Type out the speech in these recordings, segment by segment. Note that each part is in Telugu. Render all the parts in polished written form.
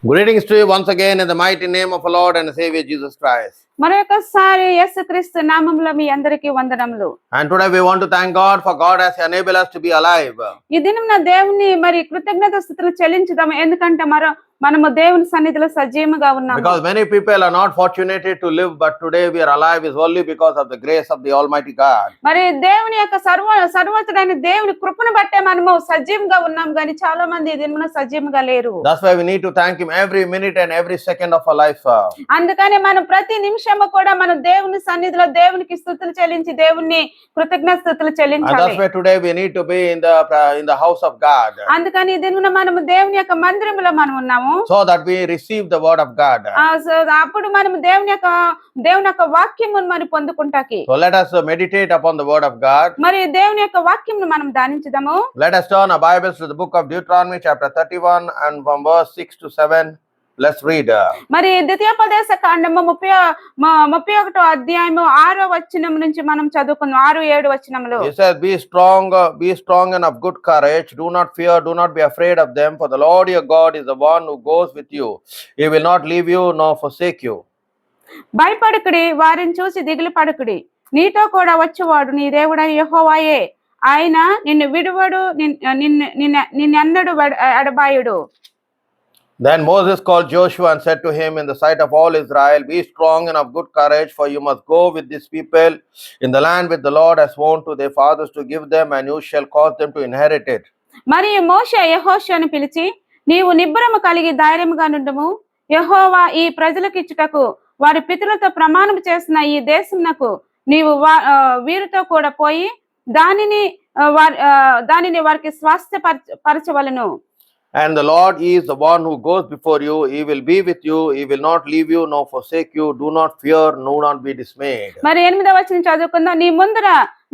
Greetings to you once again in the mighty name of our Lord and Savior Jesus Christ. మరొకసారి యేసుక్రీస్తు నామములో మీ అందరికీ వందనములు. And today we want to thank God for God has enabled us to be alive. ఈ దినమున దేవుని మరి కృతజ్ఞతాస్తుతులు చెల్లించుదాం, ఎందుకంటే మనము దేవుని సన్నిధిలో సజీవముగా ఉన్నాము. Because many people are not fortunate to live, but today we are alive is only because of the grace of the Almighty God. మరి దేవుని యొక్క సర్వోన్నతుడైన దేవుని కృపను బట్టే మనము సజీవంగా ఉన్నాం, కానీ చాలా మంది ఈ దినమున సజీవంగా లేరు. That's why we need to thank Him every minute and every second of our life. అందుకని మనం ప్రతి నిమిషము కూడా మన దేవుని సన్నిధిలో దేవునికి స్తుతులు చెల్లించి దేవుని కృతజ్ఞతాస్తుతులు And చెల్లించాలి. that's why today we need to be in the house of God. అందుకని ఈ దినమున మనము దేవుని యొక్క మందిరములో మనం ఉన్నాము. So that we receive the word of God. అప్పుడు మనం దేవుని యొక్క వాక్యమును మనం పొందుకుంటాకి. So let us meditate upon the word of God. మరి దేవుని యొక్క వాక్యమును మనం ధ్యానించుదాము. Let us turn our Bibles to the book of Deuteronomy chapter 31 and from verse 6 to 7. Let's read. మరి ద్వితీయోపదేశ కాండము 31వ అధ్యాయము 6వ వచనం నుంచి మనం చదువుకుందాం. 6-7 వచనములు. He says, be strong and of good courage. Do not fear, do not be afraid of them, for the Lord your God is the one who goes with you. He will not leave you nor forsake you. భయపడకుడి, వారిని చూసి దిగులు పడకుడి. నీతో కూడా వచ్చేవాడు నీ దేవుడైన యెహోవాయే. ఆయన నిన్ను విడువడు, నిన్నెన్నడు ఎడబాయుడు. Then Moses called Joshua and said to him in the sight of all Israel, be strong and of good courage, for you must go with these people in the land which the Lord has sworn to their fathers to give them, and you shall cause them to inherit it. మరియు మోషే యెహోషువను పిలిచి, నీవు నిబ్బరము కలిగి ధైర్యముగా నుండుము. యెహోవా ఈ ప్రజలకు ఇచ్చుటకు వారి పితరులతో ప్రమాణం చేసిన ఈ దేశమునకు నీవు వీరితో కూడా పోయి దానిని వారికి స్వాస్థ్యపరచవలెను. And the Lord is the one who goes before you. He will be with you. He will not leave you nor forsake you. Do not fear, do not be dismayed. మరి 8వ వచనం చదువుకుందాం. నీ ముందర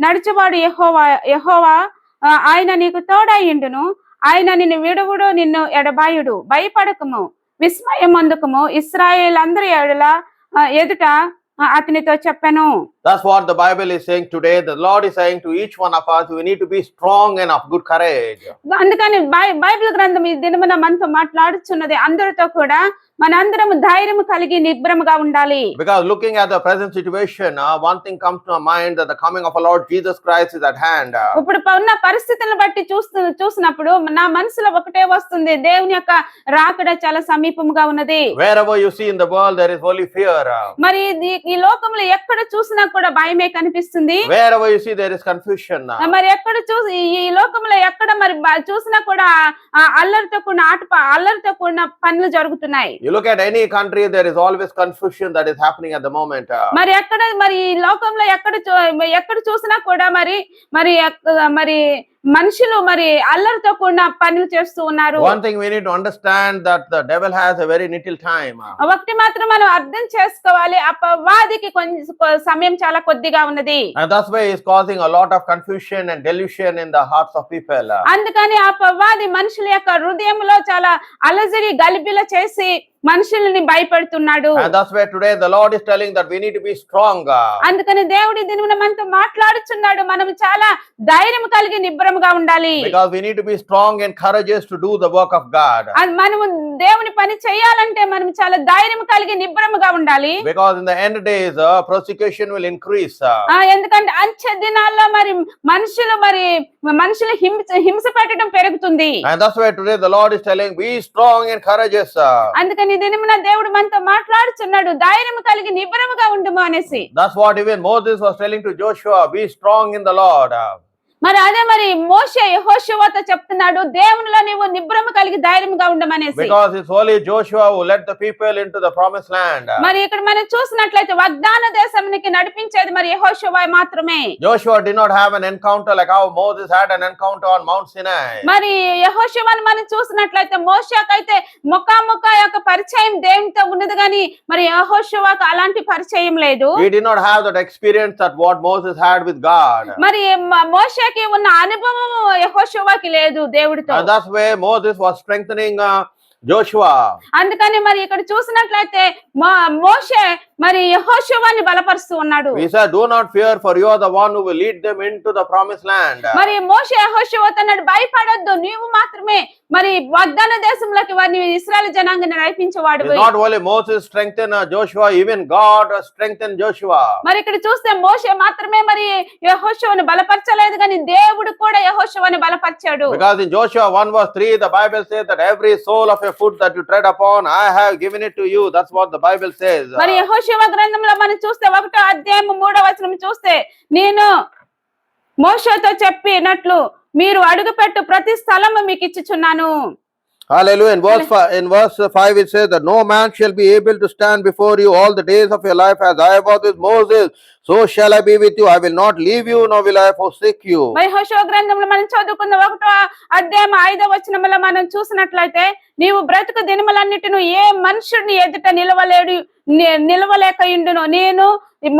నడిచేవాడు యెహోవా, ఆయన నీకు తోడైయుండును. ఆయన నిన్ను విడువుడు, నిన్ను ఎడబాయుడు. భయపడకము, విస్మయం అందుకము. ఇశ్రాయేలు అందరి ఎదుట అతనితో చెప్పెను. That's what the Bible is saying today. The Lord is saying to each one of us, we need to be strong and of good courage. అందుకని బైబిల్ గ్రంథం ఈ దినమున మనతో మాట్లాడుచున్నది, అందరితో కూడా మనందరం ధైర్యం కలిగి నిబ్బరముగా ఉండాలి. Because looking at the present situation, one thing comes to our mind, that the coming of our Lord Jesus Christ is at hand. ఇప్పుడు ఉన్న పరిస్థితులను బట్టి చూసినప్పుడు నా మనసులో ఒకటే వస్తుంది, దేవుని యొక్క రాకడ చాలా సమీపముగా ఉన్నది. Wherever you see in the world, there is only fear. మరి ఈ లోకంలో ఎక్కడ చూసినా కూడా భయమే కనిపిస్తుంది. Wherever you see, there is confusion. మరి ఎక్కడ ఈ లోకంలో ఎక్కడ మరి చూసినా కూడా అల్లరితో కూడిన పనులు జరుగుతున్నాయి. You look at any country, there is always confusion that is happening at the moment. మరి ఈ లోకంలో ఎక్కడ చూసినా కూడా మరి మనుషులు మరి అల్లరితో కూడిన పనులు చేస్తూ ఉన్నారు. One thing we need to understand, that the devil has a very little time. ఒకటి మాత్రం మనం అర్థం చేసుకోవాలి, అపవాదికి సమయం చాలా కొద్దిగా ఉన్నది. And that's why he is causing a lot of confusion and delusion in the hearts of people. అందుకని అపవాది మనుషుల యొక్క హృదయంలో చాలా అలజడి గలిబిల చేసి మనుషుల్ని భయపెడుతున్నాడు. And that's why today the Lord is telling that we need to be strong. అందుకని దేవుడి దినమున మనతో మాట్లాడుచున్నాడు, మనం చాలా ధైర్యం కలిగి నిబ్బరముగా ఉండాలి. Because we need to be strong and courageous to do the work of God. మనము దేవుని పని చేయాలంటే మనం చాలా ధైర్యం కలిగి నిబ్బరముగా ఉండాలి. Because in the end days, persecution will increase. ఎందుకంటే అంచె దినాల్లో మనుషులు హింస పెట్టడం పెరుగుతుంది. And that's why today the Lord is telling, be strong and courageous. అందుకని దినమున దేవుడు మనతో మాట్లాడుచున్నాడు, ధైర్యం కలిగి నిబ్బరముగా ఉండుము అనేసి. That's what even Moses was telling to Joshua, be strong in the Lord. మరి అదే మోషే యెహోషువతో చెప్తున్నాడు, దేవునిలో నీవు నిబ్బరము కలిగి ధైర్యంగా ఉండమనేసి. Because it's only Joshua who led the people into the promised land. మరి ఇక్కడ మనం చూసినట్లయితే వాగ్దాన దేశానికి నడిపించేది మరి యెహోషువ మాత్రమే. Joshua did not have an encounter like how Moses had an encounter on Mount Sinai. మరి యెహోషువను మనం చూసినట్లయితే మోషేకైతే ముఖాముఖ యొక్క పరిచయం దేవునితో ఉన్నది, కానీ మరి యెహోషువకు అలాంటి పరిచయం లేదు. He did not have that experience that what Moses had with God. మరి మోషే ఉన్న అనుభవము యెహోషువకి లేదు దేవుడితో. And that's where Moses was strengthening Joshua. అందుకని మరి ఇక్కడ చూసినట్లయితే మోషే మరి యెహోషువని బలపరుస్తూ ఉన్నాడు. He said, do not fear, for you are the one who will lead them into the promised land. మరి మోషే యెహోషువతో అన్నాడు, భయపడొద్దు, నీవు మాత్రమే మరి వాగ్దాన దేశంలోకి వారిని ఇశ్రాయేలు జనాంగాన్ని నడిపించేవాడు. It's not only Moses strengthened Joshua, even God strengthened Joshua. మరి ఇక్కడ చూస్తే మోషే మాత్రమే మరి యెహోషువను బలపరచలేదు, కానీ దేవుడు కూడా యెహోషువని బలపరిచాడు. Because in Joshua 1:3, the Bible says that every sole of a foot that you tread upon, I have given it to you. That's what the Bible says. మరి యెహోషువ గ్రంథంలో మనం చూస్తే 1వ అధ్యాయం 3వ వచనం చూస్తే, నేను మోషేతో చెప్పినట్లు మీరు అడుగుపెట్టు ప్రతి స్థలము మీకు ఇచ్చుచున్నాను. Hallelujah. In verse 5 it says that no man shall be able to stand before you all the days of your life. As I was with Moses, so shall I be with you. I will not leave you, nor will I forsake you. మరి యెహోషువ గ్రంథంలో మనం చదువుకున్న 1వ అధ్యాయం 5వ వచనంలో మనం చూసినట్లయితే, నీవు బ్రతుకు దినములన్నిటిను ఏ మనుషుడిని ఎదుట నిలవలేకయుండును, నేను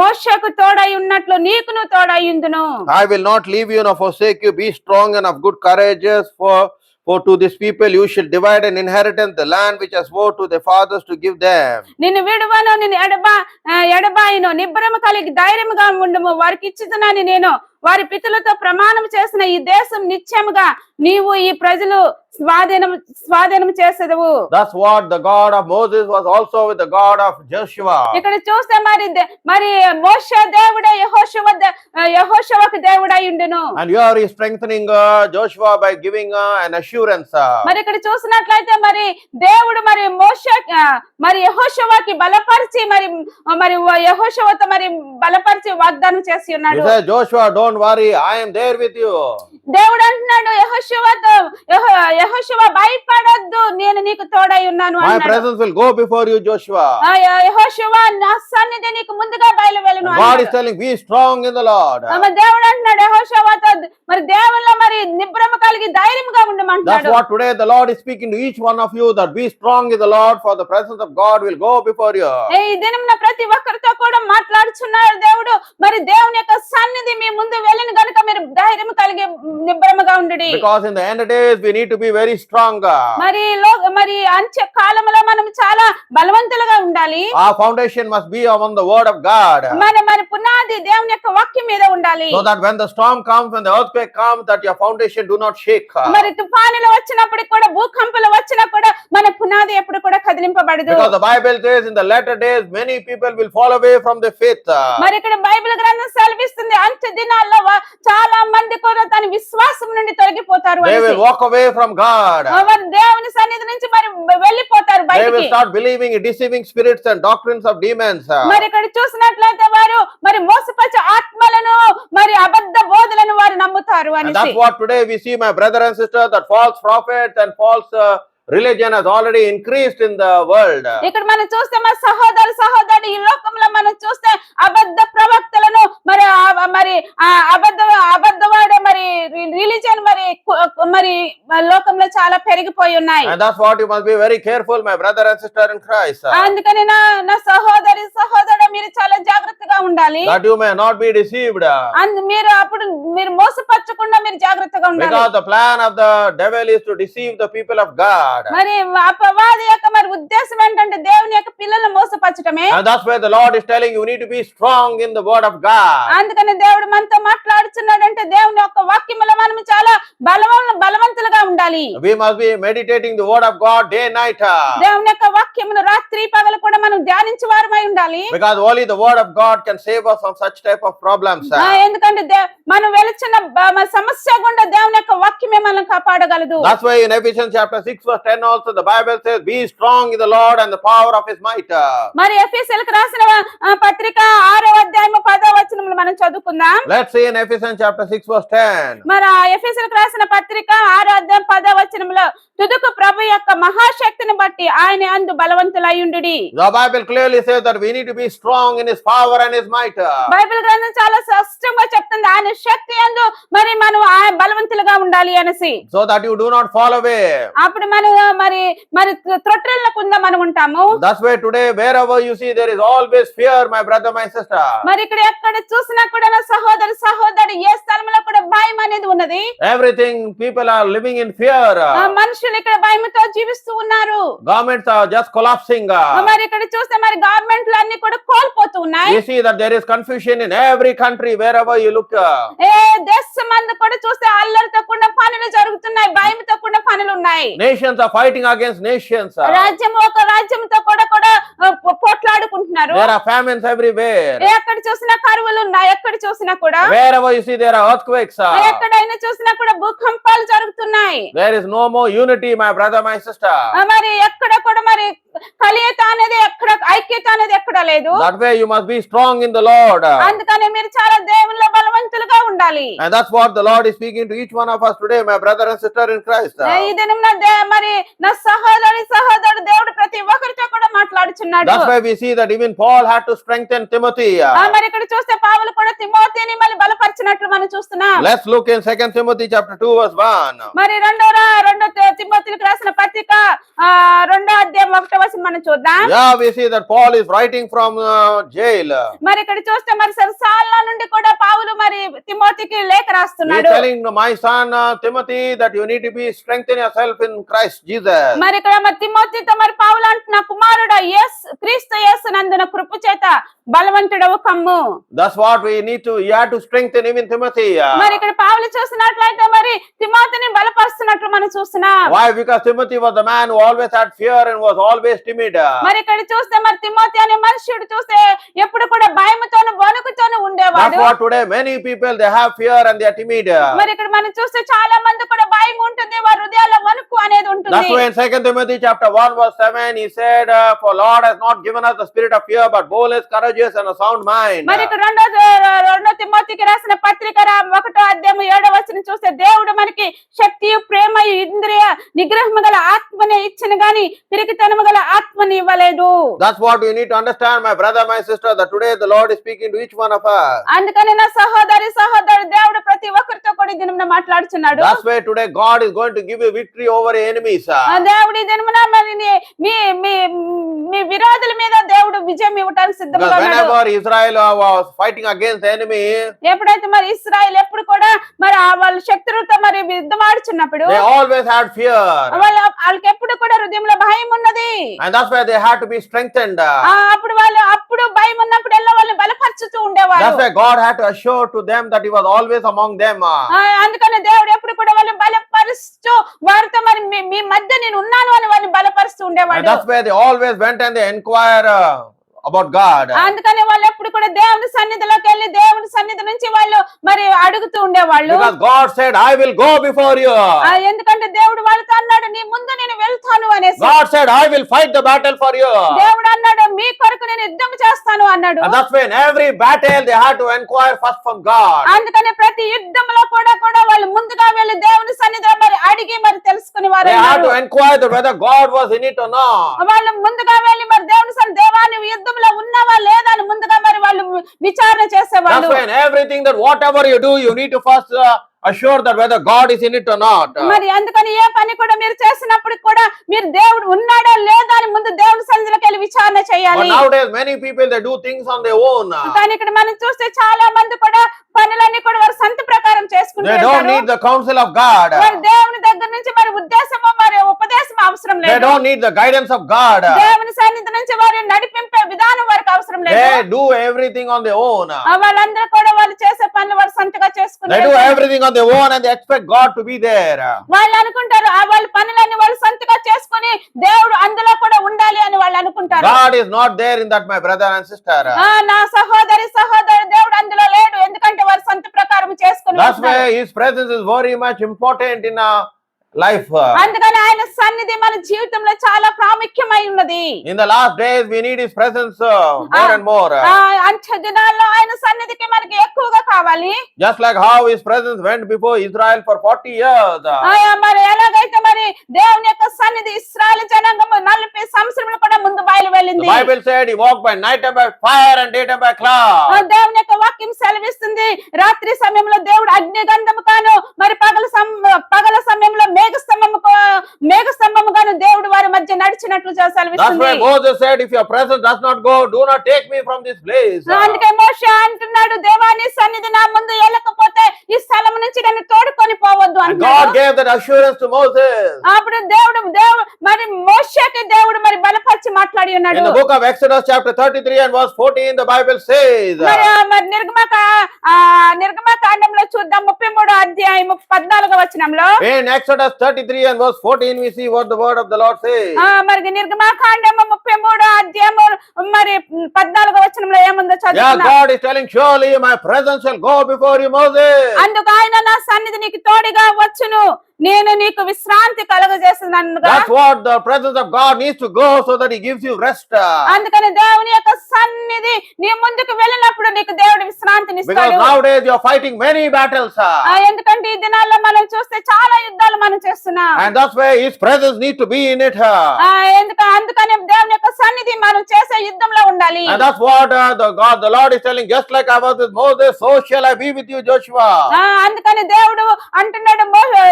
మోషేకు తోడై ఉన్నట్లు నీకును తోడైయుందును. I will not leave you nor forsake you. Be strong and of good courage, for to this people you shall divide an inheritance, the land which I swore to their fathers to give them. నిన్ను విడువను, నిన్ను ఎడబాయిను, నిబ్బరము కలిగి ధైర్యముగా ఉండుము, వారికి ఇచ్చుచున్నాను నేను వారి పితరులతో ప్రమాణం చేసిన ఈ దేశం నిశ్చయముగా నీవు ఈ ప్రజలు స్వాధీనం చేసేదవు. That's what the God of Moses was also with the God of Joshua. ఇక్కడ చూస్తే మరి మోషే దేవుడే యెహోషువకు దేవుడై ఉండును. And here he is strengthening Joshua by giving an assurance. మరి ఇక్కడ చూసినట్లయితే మరి దేవుడు మరి మోషే మరి యెహోషువకి బలపరిచి మరి యెహోషువతో మరి బలపరిచి వాగ్దానం చేసి ఉన్నాడు. He said, Joshua, don't worry, I am there with you. దేవుడు అంటున్నాడు యెహోషువతో, యెహోషువ భయపడొద్దు, నేను నీకు తోడై ఉన్నాను My అన్నాడు. presence will go before you, Joshua. యెహోషువ నా సన్నిధి నీకు ముందుగా బయలువెళ్ళును God అన్నాడు. is telling, be strong in the Lord. దేవుడు అంటున్నాడు యెహోషువతో, మరి దేవుళ్ళ మరి నిబ్రమ కలిగి ధైర్యంగా That's ఉండమంటున్నాడు. what today the Lord is speaking to each one of you, that be strong in the Lord, for the presence of God will go before you. ఈ దినం ప్రతి ఒక్కరితో కూడా మాట్లాడుచున్నాడు దేవుడు. మరి దేవుని యొక్క సన్నిధి మీ ముందు వెళ్ళిన గనుక మీరు ధైర్యం కలిగి నిబ్రమగా ఉండుడి. Because in the end days we need to be very strong. మరి అంత్య కాలంలో మనం చాలా బలవంతులుగా ఉండాలి. Our foundation must be upon the word of God. మరి పునాది దేవుని యొక్క వాక్యం మీద ఉండాలి. So that when the storm comes, when the earthquake comes, that your foundation do not shake. మరి తుఫానులు వచ్చినప్పుడు కూడా, భూకంపాలు వచ్చినా కూడా మన పునాది ఎప్పుడు కూడా కదిలింపబడదు. Because the Bible says in the latter days many people will fall away from the faith. మరి ఇక్కడ బైబిల్ గ్రంథం సెలవిస్తుంది, అంత్య దినాల్లో చాలా మంది కూడా తన విశ్వాసం నుండి తొలగిపోతారు. They will walk away from God. వారు దేవుని సన్నిధి నుంచి మరి వెళ్ళిపోతారు They will బయటికి. start believing in deceiving spirits and doctrines of demons. మరి ఇక్కడ చూసినట్లయితే వారు మరి మోసపరిచే ఆత్మలను మరి అబద్ధ బోధలను వారు నమ్ముతారు And అనేసి. that's what today we see, my brother and sister, that false prophets and false religion has already increased in the world. ఇక్కడ మనం చూస్తే మా సహోదరు ఈ లోకంలో మనం చూస్తే అబద్ధ ప్రవక్తలను మరి అబద్ధవాడే మరి రిలీజియన్ మరి లోకంలో చాలా పెరిగిపోయి ఉన్నాయి. And that's what you must be very careful, my brother and sister in Christ. అందుకని నా సహోదరు మీరు చాలా జాగ్రత్తగా ఉండాలి. That you may not be deceived. మీరు మోసపరచకుండా మీరు జాగ్రత్తగా ఉండాలి. Because the plan of the devil is to deceive the people of God. మరి అపవాది యొక్క మరి ఉద్దేశం ఏంటంటే దేవుని యొక్క పిల్లలను మోసపరచడమే. And that's why the Lord is telling you need to be strong in the word of God. అందుకని దేవుడు మనతో మాట్లాడుతున్నాడంటే దేవుని యొక్క వాక్యములో మనం చాలా బలవంతులుగా ఉండాలి. We must be meditating the word of God day and night. దేవుని యొక్క వాక్యమును రాత్రి పగలు కూడా మనం ధ్యానించే వారమై ఉండాలి. Because only the word of God can save us from such type of problems. ఎందుకంటే మనం వెలుచున్న సమస్య గుండా దేవుని యొక్క వాక్యమే మనం కాపాడగలదు. That's why in Ephesians chapter 6:10 also the Bible says, be strong in the Lord and the power of his might. మరి ఎఫెసీయులకు రాసిన పత్రిక 6వ అధ్యాయం 10వ వచనంలో మనం చదువుకుందాం. Let's see in Ephesians chapter 6:10. మరి ఎఫెసీయులకు రాసిన పత్రిక 6వ అధ్యాయం 10వ వచనంలో, తుదుకు ప్రభు యొక్క మహాశక్తిని బట్టి ఆయన అందు బలవంతులయ్యుండుడి. The Bible clearly says that we need to be strong in his power and his might. Bible గ్రంథం చాలా స్పష్టంగా చెప్తుంది ఆయన శక్తి యందు మరి మనం బలవంతులుగా ఉండాలి అనేసి. So that you do not fall away. అప్పుడు మనం మరి త్రొట్టెల కింద మనం ఉంటాము. That's why today wherever you see there is always fear, my brother, my sister. మరి ఇక్కడ ఎక్కడ చూసినా కూడా నా సహోదరు ఏ స్థలంలో కూడా భయం అనేది ఉన్నది. Everything, people are living in fear. మనుషులు మనుషులు ఇక్కడ భయముతో జీవిస్తూ ఉన్నారు. Governments are just collapsing. మరి ఇక్కడ చూస్తే మరి గవర్నమెంట్లు అన్ని కూడా కోల్పోతూ ఉన్నాయి. We see that there is confusion in every country wherever you look. ఏ దేశం అందు కూడా చూస్తే అల్లరితో కూడిన పనులు జరుగుతున్నాయి, భయంతో కూడిన పనులు ఉన్నాయి. Nations are fighting against nations. రాజ్యం ఒక రాజ్యంతో కూడా పోట్లాడుకుంటున్నారు. There are famines everywhere. ఎక్కడ చూసినా కరువులు ఉన్నాయి, ఎక్కడ చూసినా కూడా. Wherever you see there are earthquakes. ఎక్కడైనా చూసినా కూడా భూకంపాలు జరుగుతున్నాయి. There is no more unity, my brother, my sister. మరి ఎక్కడ కూడా మరి కలియత అనేది ఎక్కడ, ఐక్యత అనేది ఎక్కడ లేదు. That way you must be strong in the Lord. అందుకని మీరు చాలా దేవునిలో బలవంతులుగా ఉండాలి. And that's what the Lord is speaking to each one of us today, my brother and sister in Christ. ఈ దినం మరి నా సహోదరుడు దేవుడు ప్రతి ఒక్కరితో కూడా మాట్లాడుచున్నాడు. That's why we see that even Paul had to strengthen Timothy. మరి ఇక్కడ చూస్తే పౌలు కూడా తిమోతిని మళ్ళీ బలపరిచినట్లు మనం చూస్తున్నాం. Let's look in 2 Timothy chapter 2 verse 1. మరి రెండో తిమోతికి రాసిన పత్రిక 2వ అధ్యాయం 1వ వచనం మనం చూద్దాం. Yeah, we see that Paul is writing from jail. మరి ఇక్కడ చూస్తే మరి సరసాల నుండి కూడా పౌలు మరి తిమోతికి లేఖ He's రాస్తున్నాడు. telling my son Timothy that you need to be strengthen yourself in Christ Jesus. మరి ఇక్కడ మరి తిమోతితో మరి పౌలు అంటున్న కుమారుడా క్రీస్తు యేసు నందున కృప చేత బలవంతుడవు కమ్ము. That's what we need to, you have to strengthen even Timothy. మరి ఇక్కడ పౌలు చూసినట్లయితే మరి తిమోతిని బలపరుస్తున్నట్లు మనం చూస్తున్నాం. Why? Because Timothy was the man who always had fear and was always timid. మరి ఇక్కడ చూస్తే మరి తిమోతి అనే మనుషుడు చూస్తే ఎప్పుడు కూడా భయముతోను వణుకుతోను That's ఉండేవాడు. what today many people they have fear and they are timid. మరి ఇక్కడ మనం చూస్తే చాలా మంది కూడా భయం ఉంటుంది, వారి హృదయాల్లో వణుకు అనేది That's ఉంటుంది. why in 2 Timothy chapter 1 verse 7 he said, for Lord has not given us the spirit of fear but boldness, courageous and a sound mind. మరి ఇక్కడ రెండో తిమోతికి రాసిన పత్రిక 1వ అధ్యాయం 7వ వచనం చూస్తే దేవుడు మనకి శక్తి, ప్రేమ, ఇంద్రియ నిగ్రహము గల ఆత్మనే ఇచ్చిన గాని పిరికితనము గల ఆత్మని ఇవ్వలేదు. That's what we need to understand, my brother, my sister, that today the Lord is speaking to each one of us. అందుకని నా సహోదరు దేవుడు ప్రతి ఒక్కరితో కూడా ఈ దినమున మాట్లాడుచున్నాడు. That's why today God is going to give you victory over your enemies. దేవుడు ఈ దినమున మరి మీ విరోధుల మీద దేవుడు విజయం ఇవ్వడానికి సిద్ధంగా Because ఉన్నాడు. whenever Israel was fighting against the enemy, ఎప్పుడైతే మరి ఇశ్రాయేల్ ఎప్పుడు కూడా మరి వాళ్ళ శత్రువులతో మరి యుద్ధం ఆడుచున్నప్పుడు they always had fear. వాళ్ళకి ఎప్పుడు కూడా హృదయంలో భయం ఉన్నది. And that's why they had to be strengthened. అప్పుడు భయం ఉన్నప్పుడు ఎల్ల వాళ్ళని బలపరుచుతూ ఉండేవారు. That's why God had to assure to them that he was always among them. అందుకని దేవుడు ఎప్పుడు కూడా వాళ్ళని బలపరుస్తూ వారితో మరి మీ మధ్య నేను ఉన్నాను అని వాళ్ళని బలపరుస్తూ And ఉండేవాడు. that's why they always went and they inquire about God. అందుకని వాళ్ళు ఎప్పుడు కూడా దేవుని సన్నిధిలోకి వెళ్ళి దేవుని సన్నిధి నుంచి వాళ్ళు మరి అడుగుతూ ఉండేవాళ్ళు. Because God said, I will go before you. ఎందుకంటే దేవుడు వాళ్ళతో అన్నాడు నీ ముందు నేను వెళ్తాను అనేసి. God said, I will fight the battle for you. దేవుడు అన్నాడు మీ కొరకు నేను యుద్ధం చేస్తాను అన్నాడు. And that's why in every battle they had to inquire first from God. అందుకని ప్రతి యుద్ధంలో కూడా వాళ్ళు ముందుగా వెళ్ళి దేవుని సన్నిధిలో మరి అడిగి మరి తెలుసుకునేవారు. They had to inquire whether God was in it or not. వాళ్ళు ముందుగా వెళ్ళి మరి దేవుని సన్నిధి దేవాని యుద్ధంలో ఉన్నావా లేదా అని ముందుగా మరి వాళ్ళు విచారణ చేసేవాళ్ళు. That's why in everything that whatever you do, you need to first assure that whether God is in it or not. మరి అందుకని ఏ పని కూడా మీరు చేసినప్పుడు కూడా మీరు దేవుడు ఉన్నాడా లేదా అని ముందు దేవుని సన్నిధిలోకి వెళ్ళి విచారణ But చేయాలి. nowadays many people they do things on their own. కానీ ఇక్కడ మనం చూస్తే చాలా మంది కూడా పనులన్నీ కూడా వారి సొంత ప్రకారం They don't చేసుకుంటారు. need the counsel of God. మరి దేవుని దగ్గర నుంచి మరి ఉద్దేశము మరి ఉపదేశం అవసరం They లేదు. don't need the guidance of God. దేవుని సన్నిధి నుంచి వారి నడిపింపే విధానం వారికి అవసరం లేదు. They do everything on their own. వాళ్ళందరూ కూడా వాళ్ళు చేసే పనులు వారు సొంతగా They do చేసుకుంటారు. everything on their own and they expect God to be there. వాళ్ళు అనుకుంటారు వాళ్ళ పనులన్నీ వాళ్ళు సొంతగా చేసుకుని దేవుడు అందులో కూడా ఉండాలి అని వాళ్ళు అనుకుంటారు. God is not there in that, my brother and sister. నా సహోదరు దేవుడు అందులో లేడు, ఎందుకంటే వారు సొంత ప్రకారం చేసుకుని That's why his presence is very much important in our life. అందుకని ఆయన సన్నిధి మన జీవితంలో చాలా ప్రాముఖ్యమై ఉన్నది. In the last days we need his presence more and more. అంత్య దినాల్లో ఆయన సన్నిధికి మనకి ఎక్కువగా కావాలి. Just like how his presence went before Israel for 40 years. మరి ఎలాగైతే మరి దేవుని యొక్క సన్నిధి ఇశ్రాయేలు జనాంగము 40 సంవత్సరములు కూడా ముందు బయలు The వెళ్ళింది. Bible said he walked by night and by fire and day and by cloud. దేవుని యొక్క వాక్యం సెలవిస్తుంది రాత్రి సమయంలో దేవుడు అగ్నిగంధము కాను మరి పగల సమయంలో మేఘస్తంభముగాను దేవుడు వారి మధ్య నడిచినట్లు That's సెలవిస్తుంది. why Moses said, if your presence does not go, do not take me from this place. అందుకే మోషే అంటున్నాడు, దేవా నీ సన్నిధి నా ముందు వెళ్ళకపోతే ఈ స్థలం నుంచి నన్ను తోడుకొని పోవద్దు And God అంటున్నాడు. gave that assurance to Moses. అప్పుడు దేవుడు మరి మోషేకి దేవుడు మరి బలపరిచి మాట్లాడి In ఉన్నాడు. the book of Exodus chapter 33 and verse 14, the Bible says, మరి నిర్గమకాండంలో చూద్దాం 33 అధ్యాయం 14 వచనంలో. in Exodus 33 and verse 14, we see what the word of the Lord says. మరి నిర్గమకాండము 33 అధ్యాయము మరి 14 వచనంలో ఏముందో Yeah, చదువుకుందాం. God is telling, surely my presence shall go before you, Moses. అందుకు ఆయన నా సన్నిధి నీకు తోడుగా వచ్చును, నేను నీకు విశ్రాంతి కలుగజేస్తున్నాను. That's what the presence of God needs to go, so that He gives you rest. అందుకని దేవుని యొక్క సన్నిధి నీ ముందుకు వెళ్ళినప్పుడు నీకు దేవుడు విశ్రాంతిని Because ఇస్తాడు. nowadays you are fighting many battles. ఎందుకంటే ఈ దినాల్లో మనం చూస్తే చాలా యుద్ధాలు మనం చేస్తున్నాం. And that's why His presence needs to be in it. అందుకని దేవుని యొక్క సన్నిధి మనం చేసే యుద్ధంలో ఉండాలి. And that's what the Lord is telling, just like I was with Moses, so shall I be with you, Joshua. అందుకని దేవుడు అంటున్నాడు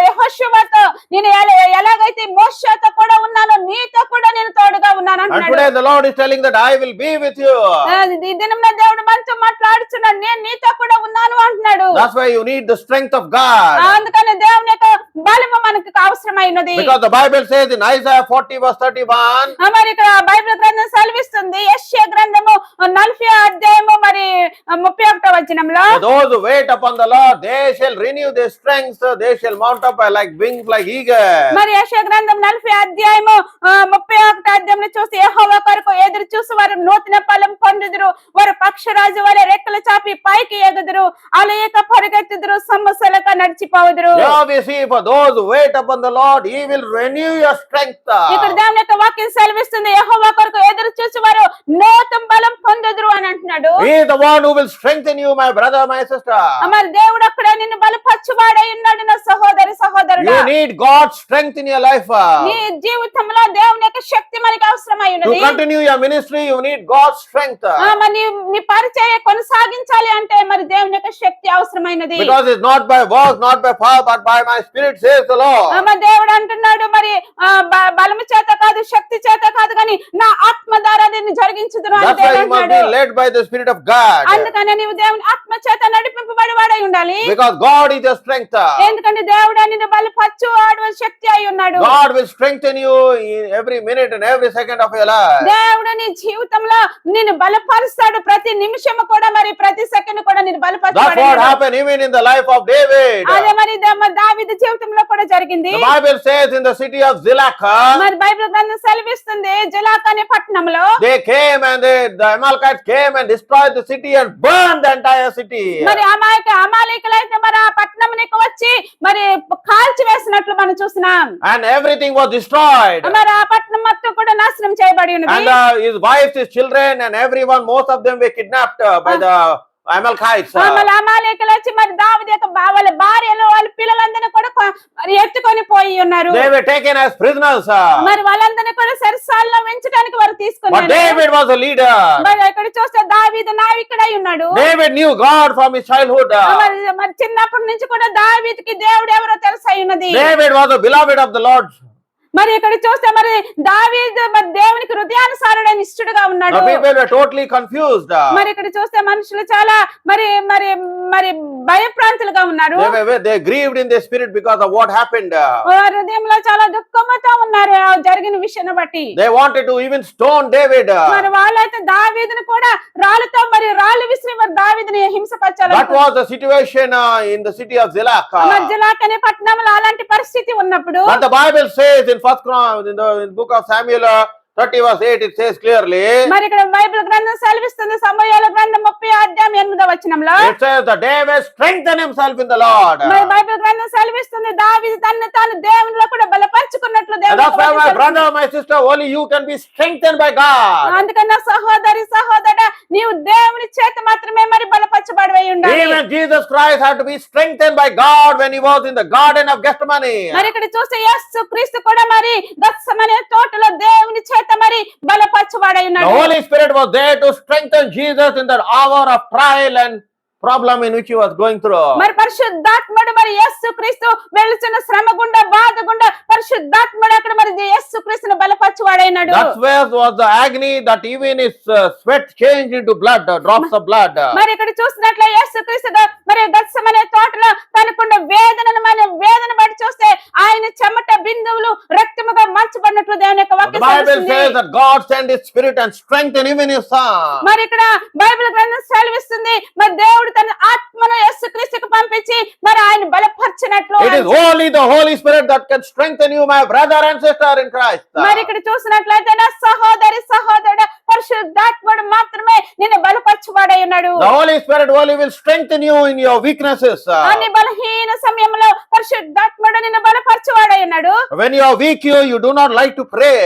యెహోషువతో, నేను ఎలాగైతే మోషేతో కూడా ఉన్నానో నీతో కూడా నేను తోడుగా ఉన్నాను And అంటున్నాడు. today the Lord is telling that I will be with you. ఈ దినంలో దేవుడు మనతో మాట్లాడుతున్నాడు, నేను నీతో కూడా ఉన్నాను అంటున్నాడు. That's why you need the strength of God. అందుకని దేవుని యొక్క బలము మనకు అవసరమైనది. Because the Bible says in Isaiah 40 verse 31, మరి ఇక్కడ బైబిల్ గ్రంథం సెలవిస్తుంది, యెషయా గ్రంథము 40 అధ్యాయము మరి 31వ వచనంలో, those who wait upon the Lord, they shall renew their strength, they shall mount up like wings like eagles. మరి యెషయా గ్రంథం 40 అధ్యాయము 31వ అధ్యాయంలో చూసి, యెహోవా కొరకు ఎదురు చూసి వారు నూతన బలం పొందుదురు, వారు పక్షరాజు వలె రెక్కలు చాపి పైకి ఎగుదురు, అలయక పరిగెత్తుదురు, సమస్యలక నడిచిపోవుదురు. Yeah, we see for those who wait upon the Lord, He will renew your strength. ఇక్కడ దేవుని యొక్క వాక్యం సెలవిస్తుంది, యెహోవా కొరకు ఎదురు చూసి వారు నూతన బలం పొందుదురు అని అంటున్నాడు. He is the one who will strengthen you, my brother, my sister. మరి దేవుడు అక్కడ నిన్ను బలపరచువాడై ఉన్నాడు నా సహోదరి సహోదరుడా. You need God's strength in your life. నీ జీవితంలో దేవుని యొక్క శక్తి మనకి అవసరమై To ఉన్నది. continue your ministry, you need God's strength. మరి నీ పరిచయం కొనసాగించాలి అంటే మరి దేవుని యొక్క శక్తి అవసరమైనది. Because it's not by work, not by power, but by my spirit, says the Lord. మరి దేవుడు అంటున్నాడు, మరి బలము చేత కాదు, శక్తి చేత కాదు, కానీ నా ఆత్మ ద్వారా దీన్ని జరిగించుదును అని That's why దేవుడు you must అంటున్నాడు. be led by the Spirit of God. అందుకని నీవు దేవుని ఆత్మ చేత నడిపింపబడి వాడై ఉండాలి. Because God is your strength. ఎందుకంటే దేవుడు నిన్ను బలపరచువాడు శక్తి అయి ఉన్నాడు. God will strengthen you in every minute and every second of your life. దేవుడు నీ జీవితంలో నిన్ను బలపరుస్తాడు, ప్రతి నిమిషము కూడా, మరి ప్రతి సెకండ్ కూడా నిన్ను That's what బలపరచాడు. happened even in the life of David. అదే మరి దావీదు జీవితంలో కూడా జరిగింది. The Bible says in the city of Zilach, మరి బైబిల్ గ్రంథం సెలవిస్తుంది, జిలాక్ అనే పట్టణంలో they came and the Amalekites came and destroyed the city and burned the entire city. మరి అమాలేకులు అయితే మరి ఆ పట్టణంకి వచ్చి మరి కాల్చి వేసినట్లు మనం చూస్తున్నాం. And everything was destroyed. మరి ఆ పట్టణం మొత్తం కూడా నాశనం చేయబడి ఉన్నది. And his wives, his children, and everyone, most of them were kidnapped by the Amalekites. మరి అమాలేకులు వచ్చి మరి దావీదు యొక్క వాళ్ళ భార్యలు వాళ్ళ పిల్లలందరినీ కూడా మరి ఎత్తుకొని పోయి ఉన్నారు. They were taken as prisoners. మరి వాళ్ళందరినీ కూడా సరసాల్లో వెంచడానికి వారు But తీసుకున్నారు. David was a leader. మరి ఇక్కడ చూస్తే దావీదు నావికుడై ఉన్నాడు. David knew God from his childhood. మరి చిన్నప్పటి నుంచి కూడా దావీదుకి దేవుడు ఎవరో తెలుసై ఉన్నది. David was a beloved of the Lord. మరి ఇక్కడ చూస్తే మరి దావీదు మరి దేవునికి హృదయానుసారుడైన ఇష్టడుగా ఉన్నాడు. The people were totally confused. మరి ఇక్కడ చూస్తే మనుషులు చాలా మరి మరి మరి భయప్రాంతులుగా ఉన్నారు. They grieved in their spirit because of what happened. వారి హృదయంలో చాలా దుఃఖంతో ఉన్నారు ఆ జరిగిన విషయాన్ని బట్టి. They wanted to even stone David. మరి వాళ్ళైతే దావీదుని కూడా రాళ్ళతో మరి రాళ్ళు విసిరి మరి దావీదుని హింసపరచాలి. That was the situation in the city of Zilach. మరి జిలాక్ అనే పట్టణంలో అలాంటి పరిస్థితి ఉన్నప్పుడు, But the Bible says in in the book of Samuel 30 verse 8, it says clearly. మరి ఇక్కడ బైబిల్ గ్రంథం సెలవిస్తుంది, సమూయేలు గ్రంథం 30 అధ్యాయం 8వ వచనంలో, It says that David strengthened himself in the Lord. మరి బైబిల్ గ్రంథం సెలవిస్తుంది దావీదు తన్ను తాను దేవునిలో కూడా బలపరచుకున్నట్లు And that's why my brother, my sister, only you can be strengthened by God. అందుకని నా సహోదరి సహోదరుడా, నీవు దేవుని చేత మాత్రమే మరి బలపరచబడివై ఉండాలి. Even Jesus Christ had to be strengthened by God when he was in the garden of Gethsemane. మరి ఇక్కడ చూస్తే యేసు క్రీస్తు కూడా మరి గెత్సేమనే తోటలో దేవుని చేత మరి బలపరచబడి The ఉన్నాడు. Holy Spirit was there to strengthen Jesus in that hour of trial and problem in which he was going through. మరి పరిశుద్ధాత్ముడు మరి యేసుక్రీస్తు వెళ్తున్న శ్రమ గుండా బాధ గుండా పరిశుద్ధాత్ముడు అక్కడ మరి యేసుక్రీస్తును బలపరచువాడైనాడు. That's where was the agony that even his sweat changed into blood, drops of blood. మరి ఇక్కడ చూసినట్లే యేసుక్రీస్తు మరి గత్సెమనే తోటలో తనకున్న వేదన బట్టి చూస్తే ఆయన చెమట బిందువులు రక్తముగా మార్చబడినట్లు దేవుని యొక్క The వాక్యం Bible సెలవిస్తుంది. says that God sent his spirit and strengthened him in his son. మరి ఇక్కడ బైబిల్ గ్రంథం సెలవిస్తుంది మరి దేవుడు తన ఆత్మను యేసుక్రీస్తుకు పంపించి మరి ఆయన బలపరిచినట్లు. It is only the Holy Spirit that can strengthen you, my brother and sister in Christ. మరి ఇక్కడ చూసినట్లయితే నా సహోదరుడు పరిశుద్ధాత్ముడు మాత్రమే నిన్ను బలపరచువాడై ఉన్నాడు. The Holy Spirit only will strengthen you in your weaknesses. అన్ని బలహీన సమయంలో పరిశుద్ధాత్ముడు నిన్ను బలపరచువాడై ఉన్నాడు. When you are weak, you do not like to pray.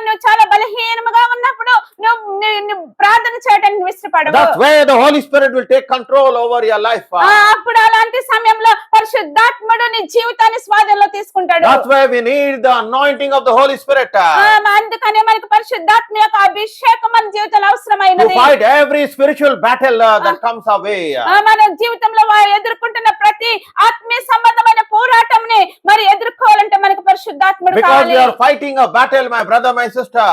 నువ్వు చాలా బలహీనముగా ఉన్నప్పుడు నువ్వు ప్రార్థన చేయడానికి ఇష్టపడవు. That's where the Holy Spirit will take control over your life. అప్పుడు అలాంటి సమయంలో పరిశుద్ధాత్ముడు నీ జీవితాన్ని స్వాధీనంలో తీసుకుంటాడు. That's why we need the anointing of the Holy Spirit అందుకనే మనకి పరిశుద్ధాత్మ యొక్క అభిషేకం మన జీవితంలో to అవసరమైనది. fight every spiritual battle that comes our way. మన జీవితంలో ఎదుర్కొంటున్న ప్రతి ఆత్మీయ సంబంధమైన పోరాటంని మరి ఎదుర్కోవాలంటే మనకు పరిశుద్ధాత్ముడు Because కావాలి. we are fighting a battle, my brother, my sister.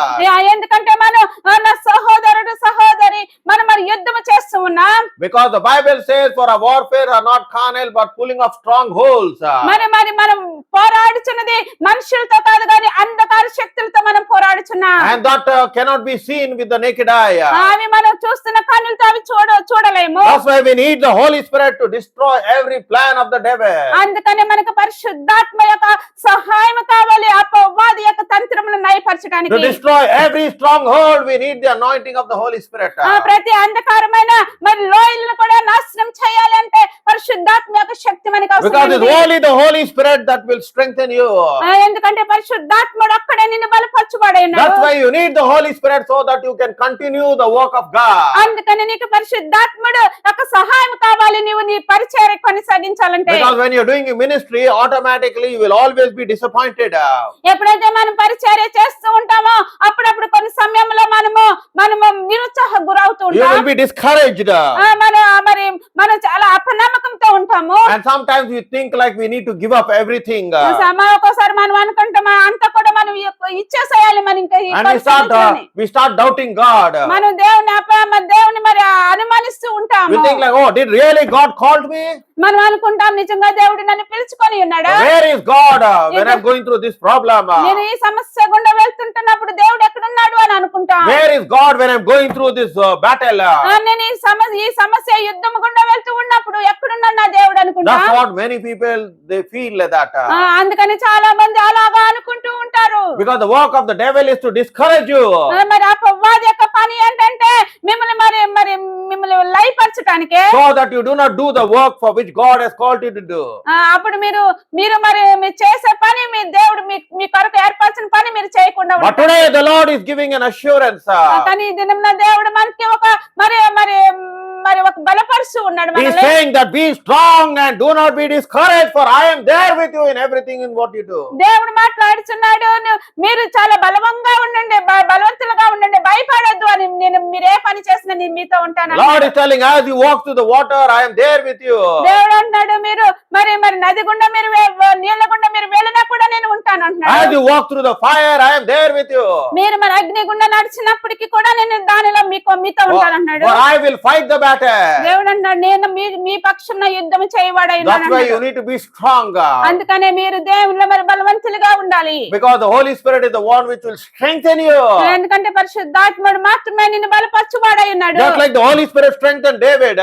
ఎందుకంటే మనం నా సహోదరుడు సహోదరి మనం మరి యుద్ధము చేస్తూ ఉన్నాం. Because the Bible says for our warfare are not carnal but pulling of strongholds. మరి మనం పోరాడుచున్నది మనుషులతో కాదు కానీ అంధకార శక్తులతో మనం పోరాడుచున్నాం. And that cannot be seen with the naked eye. అవి మనం చూస్తున్న కన్నులతో అవి చూడలేము. That's why we need the Holy Spirit to destroy every plan of the devil. అందుకనే మనకు పరిశుద్ధాత్మ యొక్క సహాయం కావాలి అపవాది యొక్క తంత్రములను To నయపరచడానికి. destroy every stronghold, we need the anointing of the Holy Spirit. ప్రతి అంధకారమైన మరి లోయలను కూడా నాశనం చేయాలి అంటే పరిశుద్ధాత్మ యొక్క శక్తి మనకు Because it's అవసరం. only the Holy Spirit that will strengthen you. ఎందుకంటే పరిశుద్ధాత్ముడు అక్కడే నిన్ను బలపరచుబడి ఉన్నాడు. That's why you need the Holy Spirit so that you can continue the work of God. అందుకని నీకు పరిశుద్ధాత్ముడు యొక్క సహాయం కావాలి నీవు నీ పరిచర్య కొనసాగించాలంటే. Because when you're doing ministry, automatically you will always be disappointed. ఎప్పుడైతే మనం పరిచర్య చేస్తూ ఉంటామో అప్పుడప్పుడు కొన్ని సమయంలో మనము నిరుత్సాహ గురవుతూ You ఉంటాం. will be discouraged. మనం చాలా అపనమ్మకంతో ఉంటాము. And sometimes we think like we need to give up everything. ఒక్కోసారి మనం అనుకుంటాం అంతా కూడా మనం ఇచ్చేసేయాలి మనం ఇంకా ఈ And పరిస్థితిని. we start doubting God. మనం దేవుని మరి అనుమానిస్తూ ఉంటాము. We think like, oh, did really God called me? మనం అనుకుంటాం నిజంగా దేవుడు నన్ను పిలుచుకొని ఉన్నాడా? Where is God when I'm going through this problem? నేను ఈ సమస్య గుండా వెళ్తుంటున్నప్పుడు దేవుడు ఎక్కడున్నాడు అని అనుకుంటాం. Where is God when I'm going through this battle? నేను ఈ సమస్య యుద్ధం గుండా వెళ్తూ ఉన్నప్పుడు ఎక్కడున్నాడు నా దేవుడు అనుకుంటా. That's what many people they feel like that. అందుకని చాలా మంది అలాగా అనుకుంటూ ఉంటారు. Because the work of the devil is to discourage you. మరి అపవాది యొక్క పని ఏంటంటే మిమ్మల్ని లయపరచటానికే. So that you do not do the work for which God has called you to do. అప్పుడు మీరు చేసే పని మీ దేవుడు మీ కొరకు ఏర్పరిచిన పని మీరు చేయకుండా But today the Lord is giving an assurance. కానీ ఈ దినం దేవుడు మనకి ఒక ఒక బలపరుస్తూ ఉన్నాడు. He is saying that be strong and do not be discouraged, for I am there with you in everything in what you do. దేవుడు మాట్లాడుతున్నాడు మీరు చాలా బలవంగా ఉండండి బలవంతులుగా ఉండండి భయపడొద్దు అని మీరు ఏ పని చేసినా నేను మీతో ఉంటాను. Lord is telling as you walk through the water, I am there with you. దేవుడు అంటున్నాడు మీరు మరి నది గుండా మీరు నీళ్ళ గుండా మీరు వెళ్ళినా కూడా నేను ఉంటాను అంటున్నాడు. As you walk through the fire, I am there with you. మీరు మరి అగ్ని గుండా నడిచినప్పటికీ కూడా నేను దానిలో మీతో ఉంటాను అన్నాడు. For I will fight the battle. దేవుడు అన్నాడు నేను మీ పక్షంన యుద్ధం చేయవాడైనా. That's why you need to be strong. అందుకనే మీరు దేవునిలో మరి బలవంతులుగా ఉండాలి. Because the Holy Spirit is the one which will strengthen you. ఎందుకంటే పరిశుద్ధాత్ముడు మాత్రమే నిన్ను బలపరచువాడై ఉన్నాడు. Just like the Holy Spirit strengthened David.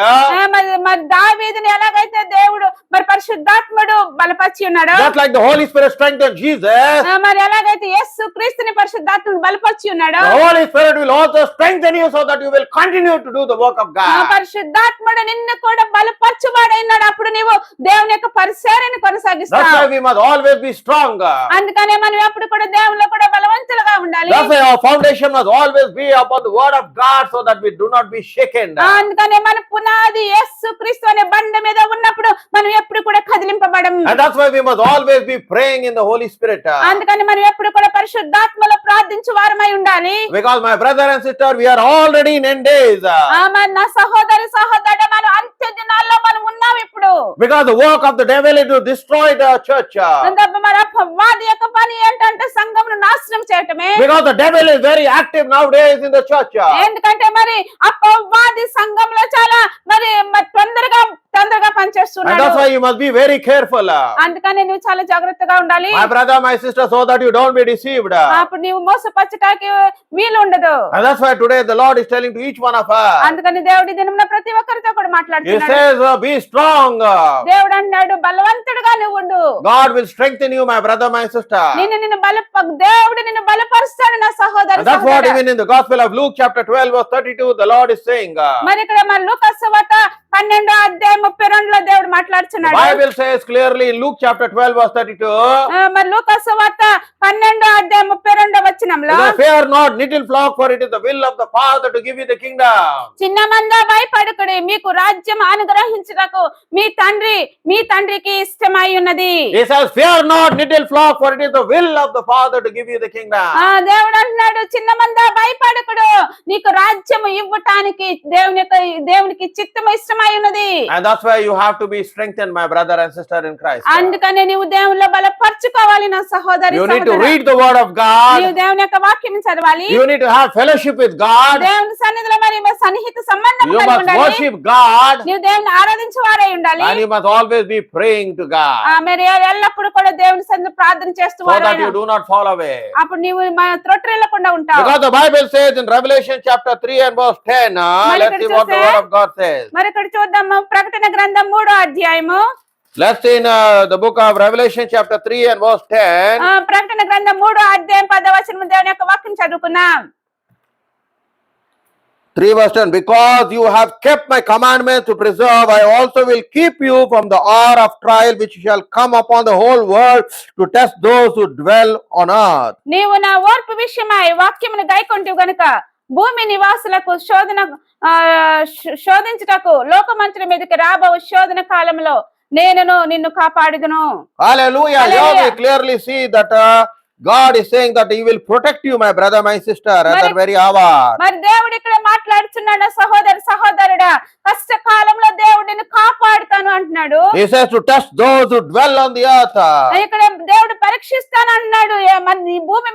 మరి దావీదుని ఎలాగైతే దేవుడు మరి పరిశుద్ధాత్ముడు బలపరిచి ఉన్నాడు. Just like the Holy Spirit strengthened Jesus. మరి ఎలాగైతే యేసు క్రీస్తుని పరిశుద్ధాత్ముడు బలపరిచి ఉన్నాడు. The Holy Spirit will also strengthen you so that you will continue to do the work of God. పరిశుద్ధాత్ముడు నిన్ను కూడా బలపరచువాడై ఉన్నాడు. అప్పుడు నీవు దేవుని యొక్క పరిచర్యను That's కొనసాగిస్తావు. why we must always be strong. అందుకనే మనం ఎప్పుడు కూడా దేవునిలో కూడా బలవంతులుగా ఉండాలి. That's why our foundation must always be upon the word of God so that we do not be shaken. అందుకనే మన పునాది యేసు క్రీస్తు అనే బండ మీద ఉన్నప్పుడు మనం ఎప్పుడు కూడా కదిలింపబడం. And that's why we must always be praying in the Holy Spirit. అందుకని మనం ఎప్పుడు కూడా పరిశుద్ధాత్మలో ప్రార్థించు వారమై ఉండాలి. Because my brother and sister, we are already in end days. నా సహోదరుడు మనం అంత్య దినాల్లో మనం ఉన్నాం ఇప్పుడు. Because the work of the devil is to destroy the church. మరి అపవాది యొక్క పని ఏంటంటే సంఘమును నాశనం చేయటమే. Because the devil is very active nowadays in the church. ఎందుకంటే మరి అపవాది సంఘంలో చాలా మరి తొందరగా And పనిచేస్తున్నాడు. that's why you must be very careful. అందుకని నువ్వు చాలా జాగ్రత్తగా ఉండాలి. My brother, my sister, so that you don't be deceived. అప్పుడు నీవు మోసపరచటానికి వీలు ఉండదు. And that's why today the Lord is telling to each one of us. అందుకని దేవుడి దినమున ప్రతి ఒక్కరితో కూడా He మాట్లాడుతున్నాడు. says, be strong. దేవుడు అన్నాడు బలవంతుడుగా నువ్వు ఉండు. God will strengthen you, my brother, my sister. దేవుడు నిన్ను బలపరుస్తాడు నా సహోదరు. And that's what even in the Gospel of Luke chapter 12 verse 32 the Lord is saying. మరి ఇక్కడ మన లూకా సువార్త 12వ అధ్యాయం 32లో దేవుడు The మాట్లాడుతున్నాడు. Bible says clearly in Luke chapter 12 verse 32. మరి లూకా సువార్త 12వ అధ్యాయం 32వ వచనంలో Fear not, little flock, for it is the will of the Father to give you the kingdom. చిన్న మంద భయపడకుడి, మీకు రాజ్యం అనుగ్రహించుటకు మీ తండ్రికి ఇష్టమై ఉన్నది. He says, fear not, little flock, for it is the will of the Father to give you the kingdom. దేవుడు అంటున్నాడు చిన్న మంద భయపడకుడు, నీకు రాజ్యము ఇవ్వటానికి దేవునికి చిత్తము ఇష్టమై ఉన్నది. And that's why you have to be strengthened, my brother and sister in Christ. అందుకనే నీవు దేవునిలో బలపరచుకోవాలి నా సహోదరి. You need to read the word of God. నీవు దేవుని యొక్క వాక్యం చదవాలి. You need to have fellowship with God. దేవుని సన్నిధిలో మరి సన్నిహిత సంబంధం You కలిగి must ఉండాలి. worship God. నీవు దేవుని ఆరాధించేవారై ఉండాలి. And you must always be praying to God. మరి ఎల్లప్పుడు కూడా దేవుని సన్నిధిలో ప్రార్థన చేస్తూ So that you do not fall away. అప్పుడు నీవు త్రొట్టిల్లకుండా ఉంటావు. Because the Bible says in Revelation chapter 3 and verse 10, let's see what the word of God says. మరి ఇక్కడ చూద్దాము ప్రకటన గ్రంథం 3వ అధ్యాయము. Let's see in the book of Revelation chapter 3 and verse 10. ప్రకటన గ్రంథం 3వ అధ్యాయం 10వ వచనం దేవుని యొక్క వాక్యం చదువుకుందాం. 3 verse 10. Because you have kept my commandments to preserve, I also will keep you from the hour of trial which shall come upon the whole world to test those who dwell on earth. నీవు నా ఓర్పు విషయమై వాక్యమును గైకొంటివి గనుక భూమి నివాసులకు శోధించుటకు లోకమంచుల మీదకి రాబో శోధన కాలంలో నేను నిన్ను కాపాడుదును. Hallelujah. Here we clearly see that God is saying that He will protect you, my brother, my sister, at that very hour. మరి దేవుడు ఇక్కడ మాట్లాడుతున్నాడు సహోదరుడా, కష్టకాలంలో దేవుడు నిన్ను కాపాడుతాను అంటున్నాడు. He says to test those who dwell on the earth. ఇక్కడ దేవుడు పరీక్షిస్తాను అంటున్నాడు ఈ భూమి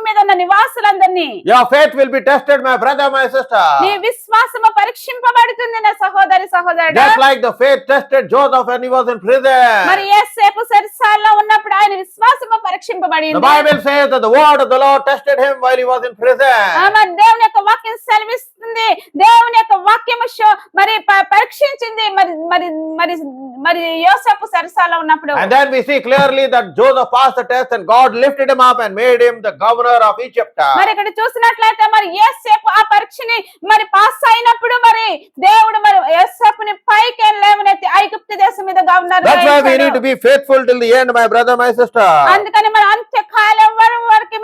మీద ఉన్న నివాసులందరినీ. Your faith will be tested, my brother, my sister. నీ విశ్వాసము పరీక్షింపబడుతుంది నా సహోదరుడా. Just like the faith tested Joseph when he was in prison. మరి యేసేపు చెరసాలలో ఉన్నప్పుడు ఆయన విశ్వాసము పరీక్షింపబడింది. The Bible says that the word of the Lord tested him while he was in prison. మరి దేవుని యొక్క వాక్యం సెలవిస్తుంది, దేవుని యొక్క వాక్యము మరి పరీక్షించింది మరి యోసేపు చెరసాలలో ఉన్నప్పుడు. And then we see clearly that Joseph passed the test and God lifted him up and made him the governor of Egypt. మరి ఇక్కడ చూసినట్లయితే మరి యోసేపు ఆ పరీక్షని మరి పాస్ అయినప్పుడు మరి దేవుడు మరి యోసేపుని పైకి లేవనెత్తి ఐగుప్తు దేశం మీద governor. That's why we need to be faithful till the end, my brother, my sister. అందుకని మన అంత్యకాలం వరకు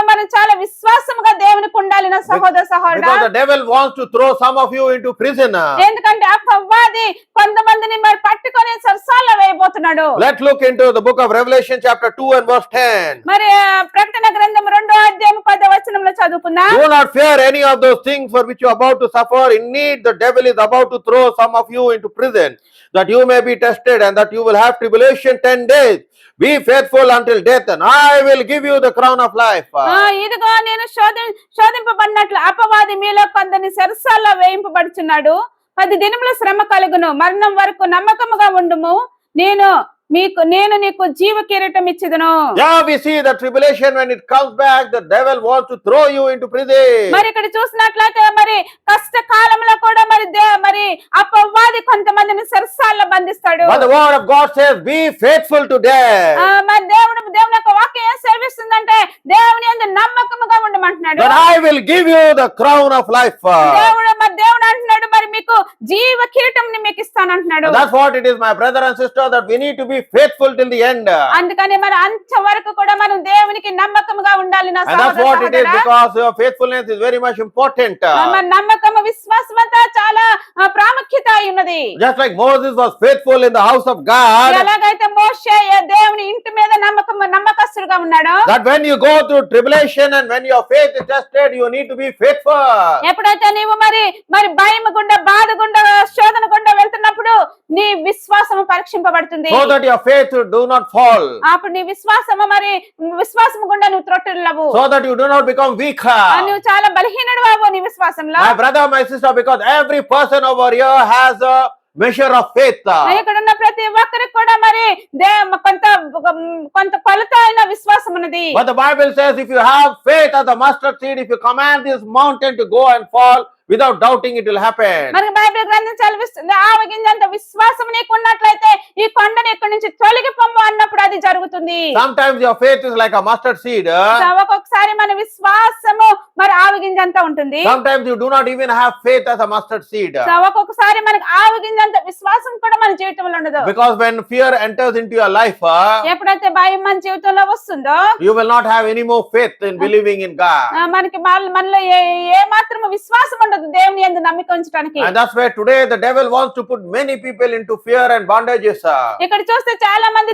మనం చాలా విశ్వాసముగా దేవునికి ఉండాలి నా సహోదరుడా. Because the devil wants to throw some of you into prison. ఎందుకంటే అపవాది కొంతమందిని మరి పట్టుకొని చెరసాలలో వేయబోతున్నాడు. Let's look into the book of Revelation chapter 2 and verse 10. మరి ప్రకటన గ్రంథం 2వ అధ్యాయం 10వ వచనంలో చదువుకుందాం. Do not fear any of those things for which you are about to suffer. Indeed, the devil is about to throw some of you into prison, that you may be tested, and that you will have tribulation 10 days. Be faithful until death, and I will give you the crown of life. ఇదిగో నేను శోధింపబడినట్లు అపవాది మీలో కొందరిని చెరసాలలో వేయింపబడుచున్నాడు. 10 దినముల శ్రమ కలుగును. మరణం వరకు నమ్మకముగా ఉండుము. నేను నీకు జీవ కిరీటం ఇచ్చిదును. Yeah, we see the tribulation when it comes back, the devil wants to throw you into prison. మరి ఇక్కడ చూసినట్లయితే మరి కష్ట కాలంలో కూడా మరి అపవాది కొంతమందిని చెరసాలలో బంధిస్తాడు. But the word of God says, be faithful to death. మరి దేవుని యొక్క వాక్యం ఏం సెలవిస్తుందంటే దేవుని యందు నమ్మకముగా ఉండమంటున్నాడు. But I will give you the crown of life. దేవుడు అంటున్నాడు మరి మీకు జీవ కిరీటం మీకు ఇస్తాను అంటున్నాడు. That's what it is, my brother and sister, that we need to be faithful till the end. అందుకని మరి అంత వరకు కూడా మనం దేవునికి నమ్మకముగా ఉండాలి నా And that's what it is, because your faithfulness is very much important. మన నమ్మకము విశ్వాసం అంతా చాలా ప్రాముఖ్యత ఉన్నది. Just like Moses was faithful in the house of God. ఎలాగైతే మోషే దేవుని ఇంటి మీద నమ్మకస్తుడుగా ఉన్నాడో. That when you go through tribulation and when your faith is tested, you need to be faithful. ఎప్పుడైతే నీవు మరి భయం గుండా బాధ గుండా శోధన గుండా వెళ్తున్నప్పుడు నీ విశ్వాసము పరీక్షింపబడుతుంది. so that your faith do not fall, అప్పుడు నీ విశ్వాసము గుండా నువ్వు త్రొట్టెల్లవు. so that you do not become weaker. నువ్వు చాలా బలహీనుడు అవ్వవు నీ విశ్వాసంలో. My brother, my sister, because every person over here has a measure of faith. ఇక్కడ ఉన్న ప్రతి ఒక్కరికి కూడా మరి కొంత కొలత అయిన విశ్వాసం ఉన్నది. But the Bible says if you have faith as a mustard seed, if you command this mountain to go and fall, without doubting it will happen. మనకి బైబిల్ గ్రంథం చదివిస్తుంది, ఆవగింజంత విశ్వాసం నీకు ఉన్నట్లయితే ఈ కొండని ఇక్కడి నుంచి తొలగిపోము అన్నప్పుడు అది జరుగుతుంది. Sometimes your faith is like a mustard seed. ఒక్కొక్కసారి మన విశ్వాసము మరి ఆవగింజంత ఉంటుంది. Sometimes you do not even have faith as a mustard seed. ఒక్కొక్కసారి మనకి ఆవగింజంత విశ్వాసం కూడా మన జీవితంలో ఉండదు. Because when fear enters into your life, ఎప్పుడైతే భయం మన జీవితంలో వస్తుందో, you will not have any more faith in believing in God. మనకి మనలో ఏ మాత్రం విశ్వాసం ఉండదు దేవుని యందు నమ్మిక ఉంచడానికి. And that's where today the devil wants to put many people into fear and bondages. ఇక్కడ చూస్తే చాలా మంది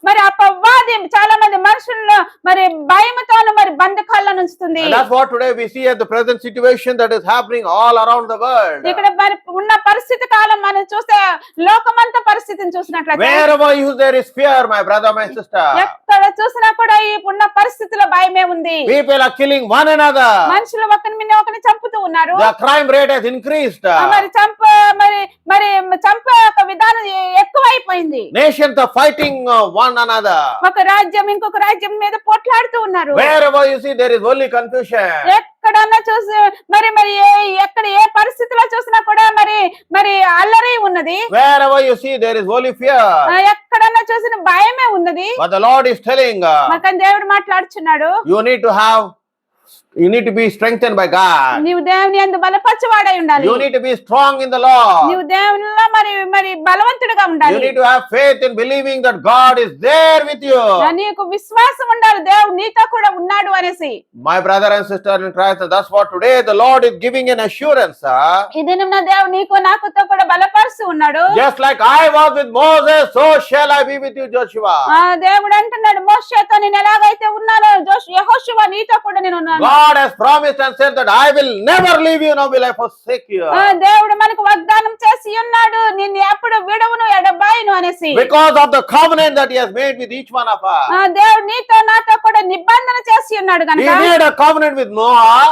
మరి అపవాది చాలా మంది మనుషులను మరి భయముతోను మరి బంధకాల్లో ఉంచుతుంది. And that's what today we see at the present situation that is happening all around the world. ఇక్కడ మరి ఉన్న పరిస్థితి కాలం మనం చూస్తే లోకమంతా పరిస్థితిని చూసినట్లయితే Wherever there is fear, my brother, my sister, ఎక్కడ చూసినా కూడా ఈ ఉన్న పరిస్థితిలో భయమే ఉంది. people are killing one another. మనుషులు ఒకరిని చంపుతూ ఉన్నారు. The crime rate has increased. మరి చంపే ఒక విధానం ఎక్కువైపోయింది. Nations are fighting one another. ఒక రాజ్యం ఇంకొక రాజ్యం మీద పోట్లాడుతూ ఉన్నారు. Wherever you see there is only confusion. ఎక్కడన్నా చూసి మరి ఎక్కడ ఏ పరిస్థితిలో చూసినా కూడా మరి అల్లరి ఉన్నది. Wherever you see there is only fear. ఎక్కడన్నా చూసిన భయమే ఉన్నది. But the Lord is telling, మరి దేవుడు మాట్లాడుచున్నాడు, you need to be strengthened by God. నీవు దేవుని యందు బలపరచువాడై ఉండాలి. You need to be strong in the Lord. నీవు దేవునిలో మరి బలవంతుడిగా You ఉండాలి. need to have faith in believing that God is there with you. నీకు విశ్వాసం ఉండాలి దేవుడు నీతో కూడా ఉన్నాడు అనేసి. My brother and sister in Christ, that's what today the Lord is giving an assurance. ఈ దినం నా దేవుడు నీకు నాకుతో కూడా బలపరుస్తూ ఉన్నాడు. Just like I was with Moses, so shall I be with you, Joshua. దేవుడు అంటున్నాడు, మోషేతో నేను ఎలాగైతే ఉన్నానో యెహోషువ నీతో కూడా నేను ఉన్నాను. God has promised and said that I will never leave you, nor will I forsake you. దేవుడు మనకు వాగ్దానం చేసి ఉన్నాడు, నిన్ను ఎప్పుడు విడవను ఎడబాయను అనేసి. Because of the covenant that he has made with each one of us. దేవుడు నీతో నాతో కూడా నిబంధన చేసి ఉన్నాడు He గనుక made a covenant with Noah.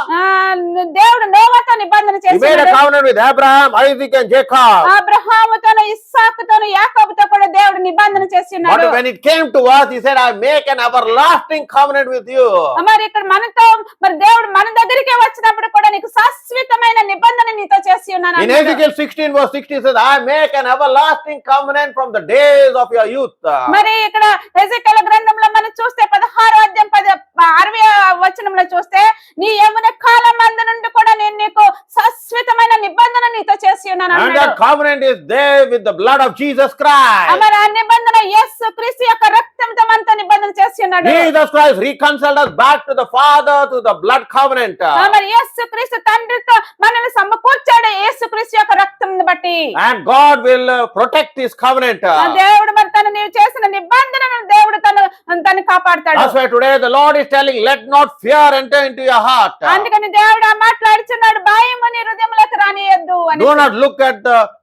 దేవుడు నోవాతో నిబంధన He చేసి made a ఉన్నాడు. covenant with Abraham, Isaac and Jacob. అబ్రహాముతోను ఇస్సాకుతోను యాకోబుతో కూడా దేవుడు నిబంధన చేసి ఉన్నాడు. But when it came to us, he said, I make an everlasting covenant with you. మరి ఇక్కడ మనతో మరి దేవుడు మన దగ్గరికి వచ్చినప్పుడు కూడా నీకు శాశ్వతమైన నిబంధన నీతో చేసి ఉన్నాను. In Ezekiel 16 verse 60 says, I make an everlasting covenant from the days of your youth. మరి ఇక్కడ ఎజెకియెల్ గ్రంథంలో మనం చూస్తే 16వ అధ్యాయం 60వ వచనంలో చూస్తే నీ యవ్వన కాలం అందు నుండి కూడా నేను నీకు శాశ్వతమైన నిబంధన నీతో చేసి ఉన్నాను And అన్నాడు. that covenant is there with the blood of Jesus Christ. మరి ఆ నిబంధన యేసు క్రీస్తు యొక్క రక్తంతో మనతో నిబంధన చేసి ఉన్నాడు. Jesus Christ reconciled us back to the Father through the blood covenant. మరి యేసు క్రీస్తు తండ్రితో మనల్ని సమకూర్చాడు యేసు క్రీస్తు యొక్క రక్తం బట్టి. And God will protect his covenant. దేవుడు మరి తను నీవు చేసిన నిబంధనను దేవుడు తను కాపాడతాడు. That's why today the Lord is telling, let not fear enter into your heart. అందుకని దేవుడు మాట్లాడుచున్నాడు, భయము నీ హృదయంలోకి రానియద్దు అని. Do not look at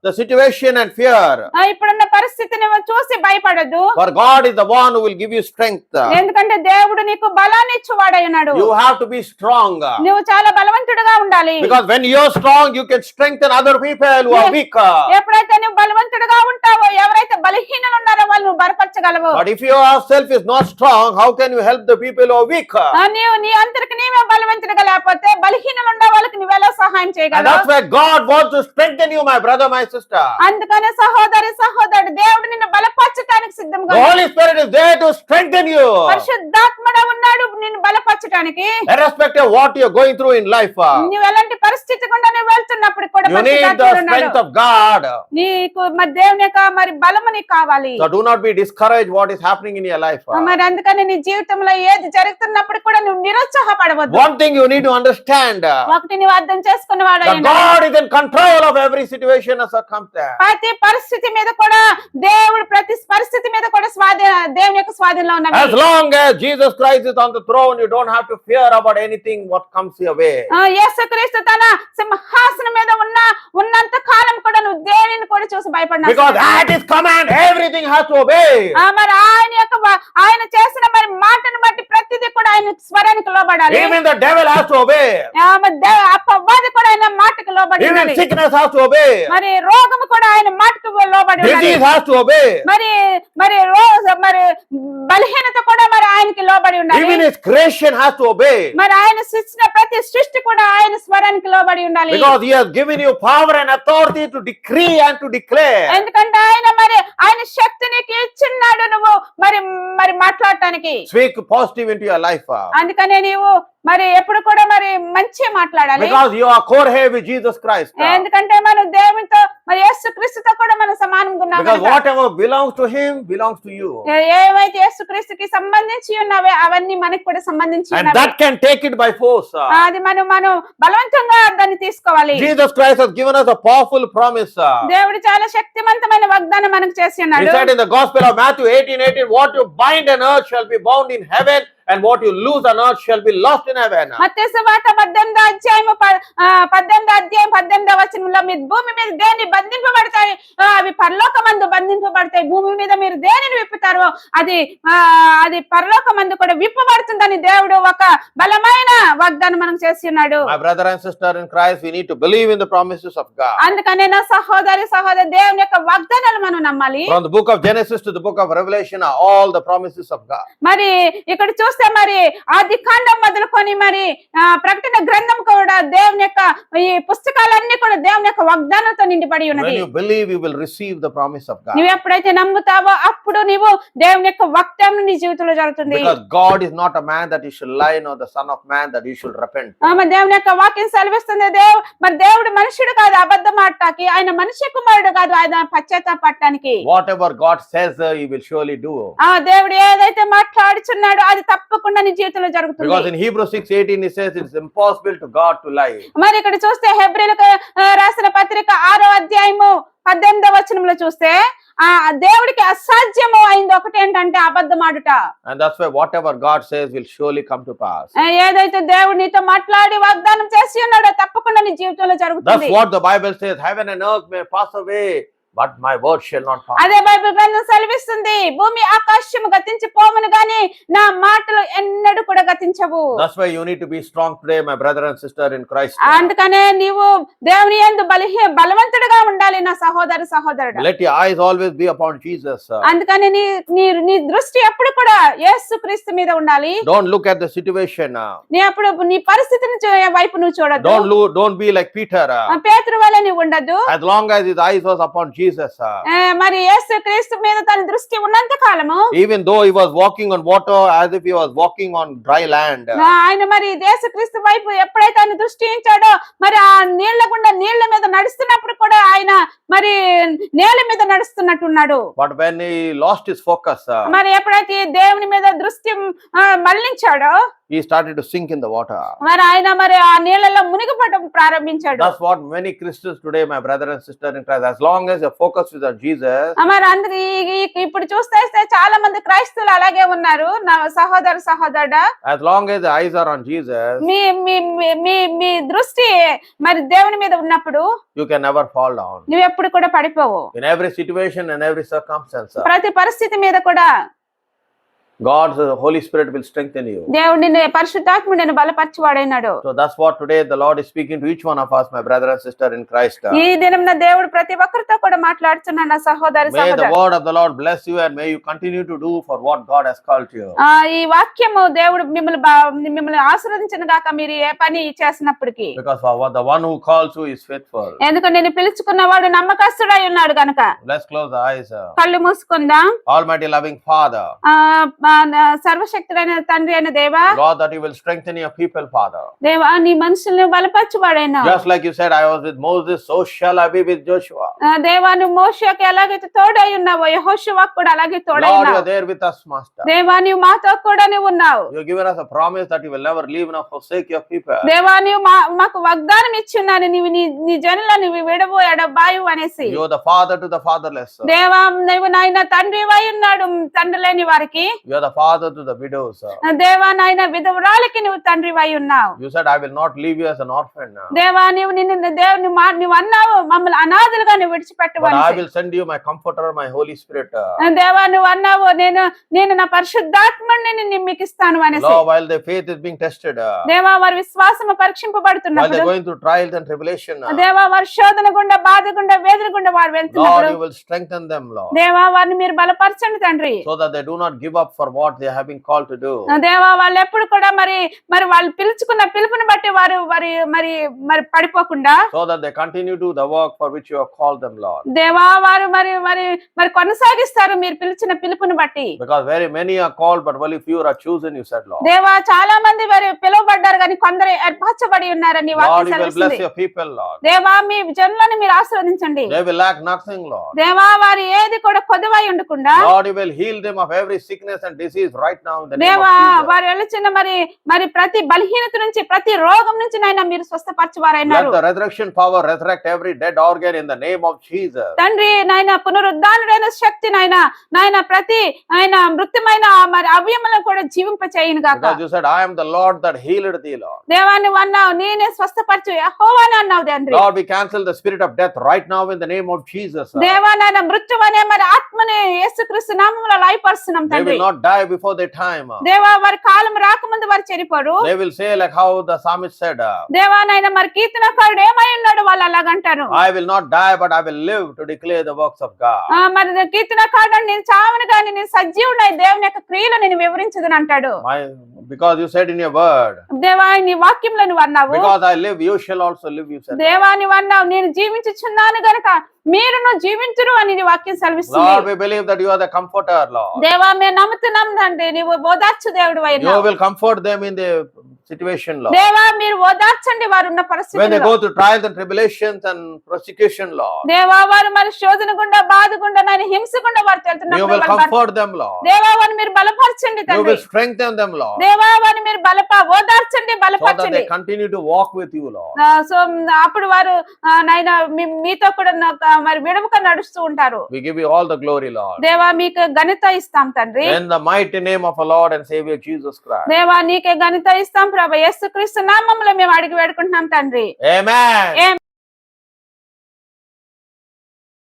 the situation and fear. ఇప్పుడున్న పరిస్థితిని చూసి భయపడద్దు. For God is the one who will give you strength. ఎందుకంటే దేవుడు నీకు బలాన్ని ఇచ్చువాడై ఉన్నాడు. You have to be strong. నువ్వు చాలా బలవంతుడుగా ఉండాలి. Because when you're strong, you can strengthen other people who are weak. ఎప్పుడైతే నువ్వు బలవంతుడుగా ఉంటావో, ఎవరైతే బలహీనులు ఉన్నారో వాళ్ళు నువ్వు బలపరచగలవు. But if you yourself is not strong, how can you help the people who are weak? నీవు నీ అంతరికి నీవే బలవంతుడుగా లేకపోతే బలహీనులు ఉన్న వాళ్ళకి నువ్వెలా సహాయం And చేయగలవు? that's why God wants to strengthen you, my brother, my sister. అందుకనే సహోదరుడు దేవుడు నిన్ను బలపరచడానికి సిద్ధంగా The Holy Spirit is there to strengthen you. పరిశుద్ధాత్ముడు ఉన్నాడు నిన్ను బలపరచడానికి. Irrespective of what you're going through in life, నువ్వు ఎలాంటి పరిస్థితి గుండా నువ్వు వెళ్తున్నప్పుడు కూడా you need the పరిశుద్ధాత్ముడు strength ఉన్నాడు. of God. నీకు మరి దేవుని యొక్క మరి బలము నీకు కావాలి. So do not be discouraged what is happening in your life. మరి అందుకని నీ జీవితంలో ఏది జరుగుతున్నప్పుడు కూడా నువ్వు నిరుత్సాహపడవద్దు. One thing you need to understand, ఒకటి నువ్వు అర్థం చేసుకున్నవాడు that God is in control of every situation and circumstance. ప్రతి పరిస్థితి మీద కూడా దేవుడు ప్రతి పరిస్థితి మీద కూడా దేవుని యొక్క స్వాధీనంలో ఉన్నవి. As long as Jesus Christ is on the throne, you don't have to fear about anything what comes your way. యేసుక్రీస్తు తన సింహాసనం మీద ఉన్నంత కాలం కూడా నువ్వు దేనిని కూడా చూసి భయపడినా Because at his command, everything has to obey. మరి ఆయన చేసిన మరి మాటను బట్టి ప్రతిదీ కూడా ఆయన స్వరానికి లోబడాలి. Even the devil has to obey. అపవాది కూడా ఆయన మాటకు లోబడి Even ఉండాలి. sickness has to obey. మరి రోగము కూడా ఆయన మాటకు లోబడి ఉండాలి. Disease has to obey. మరి బలహీనత కూడా మరి ఆయనకి లోబడి ఉండాలి. Even his creation has to obey. మరి ఆయన సృష్టించిన ప్రతి సృష్టి కూడా ఆయన స్వరానికి లోబడి ఉండాలి. Because he has given you power and authority to decree and to declare. ఎందుకంటే ఆయన శక్తి నీకు ఇచ్చిన్నాడు నువ్వు మరి మాట్లాడటానికి. Speak positive into your life. అందుకనే నీవు మరి ఎప్పుడు కూడా మరి మంచి మాట్లాడాలి. Because you are co-heir with Jesus Christ. ఎందుకంటే మనం దేవునితో మరి యేసుక్రీస్తుతో కూడా మనం సమానంగా ఉన్నాం. Because whatever belongs to him belongs to you. ఏమైతే యేసుక్రీస్తుకి సంబంధించి ఉన్నావో అవన్నీ మనకి కూడా సంబంధించి And ఉన్నవి. that can take it by force. అది మనం బలవంతంగా దాన్ని తీసుకోవాలి. Jesus Christ has given us a powerful promise. దేవుడు చాలా శక్తివంతమైన వాగ్దానం మనకు చేసి He ఉన్నాడు. said in the Gospel of Matthew 18:18, what you bind on earth shall be bound in heaven, and what you lose on earth shall be lost in heaven. మత్తయి సువార్త 18వ అధ్యాయం 18వ వచనంలో మీరు భూమి మీద దేన్ని బంధింపబడతాయి అవి పరలోకమందు బంధింపబడతాయి, భూమి మీద మీరు దేనిని విప్పుతారో అది పరలోకమందు కూడా విప్పబడుతుందని దేవుడు ఒక బలమైన వాగ్దానం మనం చేసి ఉన్నాడు. My brother and sister in Christ, we need to believe in the promises of God. అందుకనే నా సహోదరి దేవుని యొక్క వాగ్దానాలు మనం నమ్మాలి. From the book of Genesis to the book of Revelation are all the promises of God. మరి ఇక్కడ చూస్తే మరి ఆది కాండం మొదలుకొని మరి ప్రకటన గ్రంథం కూడా దేవుని యొక్క ఈ పుస్తకాలన్నీ కూడా దేవుని యొక్క వాగ్దానాలతో నిండిపడి ఉన్నది. When you believe, you will receive the promise of God. నువ్వు ఎప్పుడైతే నమ్ముతావో అప్పుడు నీవు దేవుని యొక్క వాగ్దానం నీ జీవితంలో జరుగుతుంది. Because God is not a man that he should lie, nor the son of man that he should repent. మరి దేవుని యొక్క వాక్యం సెలవిస్తుంది మరి దేవుడు మనుషుడు కాదు అబద్ధం ఆడటానికి, ఆయన మనిషి కుమారుడు కాదు ఆయన పశ్చాత్తాపడటానికి. Whatever God says, he will surely do. దేవుడు ఏదైతే మాట్లాడుచున్నాడో అది తప్పకుండా నీ జీవితంలో జరుగుతుంది. Because in Hebrews 6:18 he says it's impossible to God to lie. మరి ఇక్కడ చూస్తే హెబ్రీయులకు రాసిన పత్రిక 6వ అధ్యాయము 18వ వచనంలో చూస్తే దేవుడికి అసాధ్యము అయింది ఒకటి ఏంటంటే అబద్ధం ఆడుట. And that's why whatever God says will surely come to pass. ఏదైతే దేవుడు నీతో మాట్లాడి వాగ్దానం చేసి ఉన్నాడో తప్పకుండా నీ జీవితంలో జరుగుతుంది. That's what the Bible says. Heaven and earth may pass away, but my word shall not pass. అదే బైబిల్ గ్రంథం సెలవిస్తుంది, భూమి ఆకాశము గతించి పోవును గాని నా మాటలు ఎన్నడూ కూడా గతించవు. That's why you need to be strong today, my brother and sister in Christ. అందుకనే నీవు దేవుని యందు బలవంతుడిగా ఉండాలి నా సహోదరుడు. Let your eyes always be upon Jesus. అందుకని నీ దృష్టి ఎప్పుడు కూడా యేసుక్రీస్తు మీద ఉండాలి. Don't look at the situation. నీ పరిస్థితిని వైపు నువ్వు చూడొద్దు. Don't be like Peter. పేతురు వలె నువ్వు ఉండద్దు. As long as his eyes was upon Jesus. మరి యేసుక్రీస్తు మీద తన దృష్టి ఉన్నంత కాలము, even though he was walking on water as if he was walking on dry land. ఆయన మరి యేసుక్రీస్తు వైపు ఎప్పుడైతే ఆయన దృష్టి ఉంచాడో మరి ఆ నీళ్ల మీద నడుస్తున్నప్పుడు కూడా ఆయన మరి నేల మీద నడుస్తున్నట్టున్నాడు. But when he lost his focus, మరి ఎప్పుడైతే దేవుని మీద దృష్టి మళ్లించాడో he started to sink in the water. మరి ఆయన మరి ఆ నీళ్ళలో మునిగిపోవడం ప్రారంభించాడు. That's what many Christians today, my brother and sister in Christ, as long as your focus is on Jesus. మరి అందరి ఇప్పుడు చూస్తే చాలా మంది క్రైస్తవులు అలాగే ఉన్నారు నా సహోదరుడా. As long as the eyes are on Jesus, మీ దృష్టి మరి దేవుని మీద ఉన్నప్పుడు you can never fall down. నువ్వు ఎప్పుడు కూడా పడిపోవు. In every situation and every circumstance, ప్రతి పరిస్థితి మీద కూడా God's Holy Spirit will strengthen you. దేవుడు నిన్ను పరిశుద్ధాత్ముడు నిన్ను బలపరచువాడైనాడు. So that's what today the Lord is speaking to each one of us, my brother and sister in Christ. ఈ దినమున దేవుడు ప్రతి ఒక్కరితో కూడా మాట్లాడుతున్నాడు నా సహోదరి. May the word of the Lord bless you and may you continue to do for what God has called you. ఈ వాక్యము దేవుడు మిమ్మల్ని ఆశీర్వదించును గాక మీరు ఏ పని చేసినప్పటికీ. Because the one who calls you is faithful. ఎందుకంటే నేను పిలుచుకున్నవాడు నమ్మకస్తుడై ఉన్నాడు గనుక. Let's close the eyes. కళ్ళు మూసుకుందాం. Almighty loving Father, సర్వశక్తుడైన తండ్రి అయిన దేవా, Lord, that you will strengthen your people, Father. దేవా నీ మనుషుల్ని బలపరచువాడైనా. Just like you said, I was with Moses, so shall I be with Joshua. దేవా నువ్వు మోషేకి ఎలాగైతే తోడై ఉన్నావో యెహోషువకు కూడా అలాగే తోడై Lord, you ఉన్నావు. are there with us, Master. దేవా నీవు మాతో కూడా నువ్వు ఉన్నావు. You have given us a promise that you will never leave nor forsake your people. దేవా నీవు మాకు వాగ్దానం ఇచ్చున్నాను, నీవు నీ జనులను నీవు విడవు ఎడబాయు అనేసి. You are the father to the fatherless. దేవా నీవు నాయన తండ్రివై ఉన్నాడు తండ్రి లేని వారికి. You You are the father to the widows. దేవా నాయన విధవరాలకి నువ్వు తండ్రివై ఉన్నావు. You said, I will not leave you as an orphan. దేవా నువ్వు అన్నావు మమ్మల్ని అనాథలుగా నువ్వు But విడిచిపెట్టవని. I will send you my comforter, my Holy Spirit. దేవా నువ్వు అన్నావు నేను నా పరిశుద్ధాత్మని మీకు ఇస్తాను అనేసి. Lord, while their faith is being tested, దేవా వారి విశ్వాసము while పరీక్షింపబడుతున్నప్పుడు, they're going through trials and tribulation, దేవా వారి శోధన గుండా బాధ గుండా వేదన గుండా వారు Lord, వెళ్తున్నప్పుడు, you will strengthen them, Lord, దేవా వారిని మీరు బలపరచండి తండ్రి. so that they do not give up for what they have been called to do. దేవా వాళ్ళు ఎప్పుడు కూడా మరి వాళ్ళు పిలుచుకున్న పిలుపుని బట్టి వారు మరి మరి మరి పడిపోకుండా, So that they continue to do the work for which you have called them, Lord. దేవా వారు మరి మరి మరి కొనసాగిస్తారు మీరు పిలిచిన పిలుపుని బట్టి. Because very many are called, but only few are chosen, you said, Lord. దేవా చాలా మంది వారు పిలువబడ్డారు కానీ కొందరు ఏర్పరచబడి ఉన్నారని Lord, వాక్యం you will bless సెలవిస్తుంది. your people, Lord. దేవా మీ జనులను మీరు ఆశీర్వదించండి. They will lack nothing, Lord. దేవా వారు ఏది కూడా కొదవై ఉండకుండా, Lord, you will heal them of every sickness and disease right now in the name దేవా of Jesus. వారు వెళ్ళిన మరి ప్రతి బలహీనత నుంచి ప్రతి రోగం నుంచి నాయన మీరు స్వస్థపరచువారైనారు. Let the resurrection power resurrect every dead organ in the name of Jesus. తండ్రి నాయన పునరుద్ధానుడైన శక్తి నాయన ప్రతి ఆయన మృత్యుమైన మరి అవయములను కూడా జీవింప చేయను గాక. Because you said, I am the Lord that healed thee, Lord. దేవా నువ్వు అన్నావు నేనే స్వస్థపరచు యెహోవాని అన్నావు తండ్రి. Lord, we cancel the spirit of death right now in the name of Jesus. దేవా నాయన మృత్యు అనే మరి ఆత్మని యేసుక్రీస్తు నామములో లయపరుస్తున్నాం They తండ్రి. will not die before their time. దేవా వారి కాలం రాకముందు వారు చనిపోరు. They will say like how the psalmist said, దేవా నాయన మరి కీర్తనకారుడు ఏమై ఉన్నాడు వాళ్ళు అలాగంటారు. I will not die, but I will live to declare the works of God. మరి కీర్తనకారుడు నేను చావను కానీ నేను సజీవుడై దేవుని యొక్క క్రియలు నేను వివరించదని అంటాడు. Because you said in your word, దేవా నీ వాక్యంలో నువ్వు అన్నావు, because I live, you shall also live, you said. దేవా నువ్వు అన్నావు నేను జీవించుచున్నాను గనుక మీరును జీవించురు అని నీ వాక్యం Lord, సెలవిస్తుంది. we believe that you are the comforter, Lord. దేవా మేము నమ్ముతున్నాం తండ్రి నీవు ఓదార్చు దేవుడు You అయినావు. will comfort them in the situation, Lord. దేవా మీరు ఓదార్చండి వారు ఉన్న When they పరిస్థితుల్లో. go through trials and tribulations and persecution, Lord, దేవా వారు మరి శోధన గుండా బాధ గుండా నాయన హింస గుండా వారు you వెళ్తున్నప్పుడు will comfort them, Lord. దేవా వారిని మీరు బలపరచండి You తండ్రి. will strengthen them, Lord, దేవా వారిని మీరు ఓదార్చండి so that బలపరచండి. they continue to walk with you, Lord. So అప్పుడు వారు నాయన మీతో కూడా మరి విడవక నడుస్తూ ఉంటారు. We give you all the glory, Lord. దేవా మీకు ఘనత ఇస్తాం తండ్రి. In the mighty name of our Lord and Savior Jesus Christ. దేవా నీకే ఘనత ఇస్తాం ప్రభు యేసుక్రీస్తు నామములో మేము అడిగి వేడుకుంటున్నాం తండ్రి. Amen.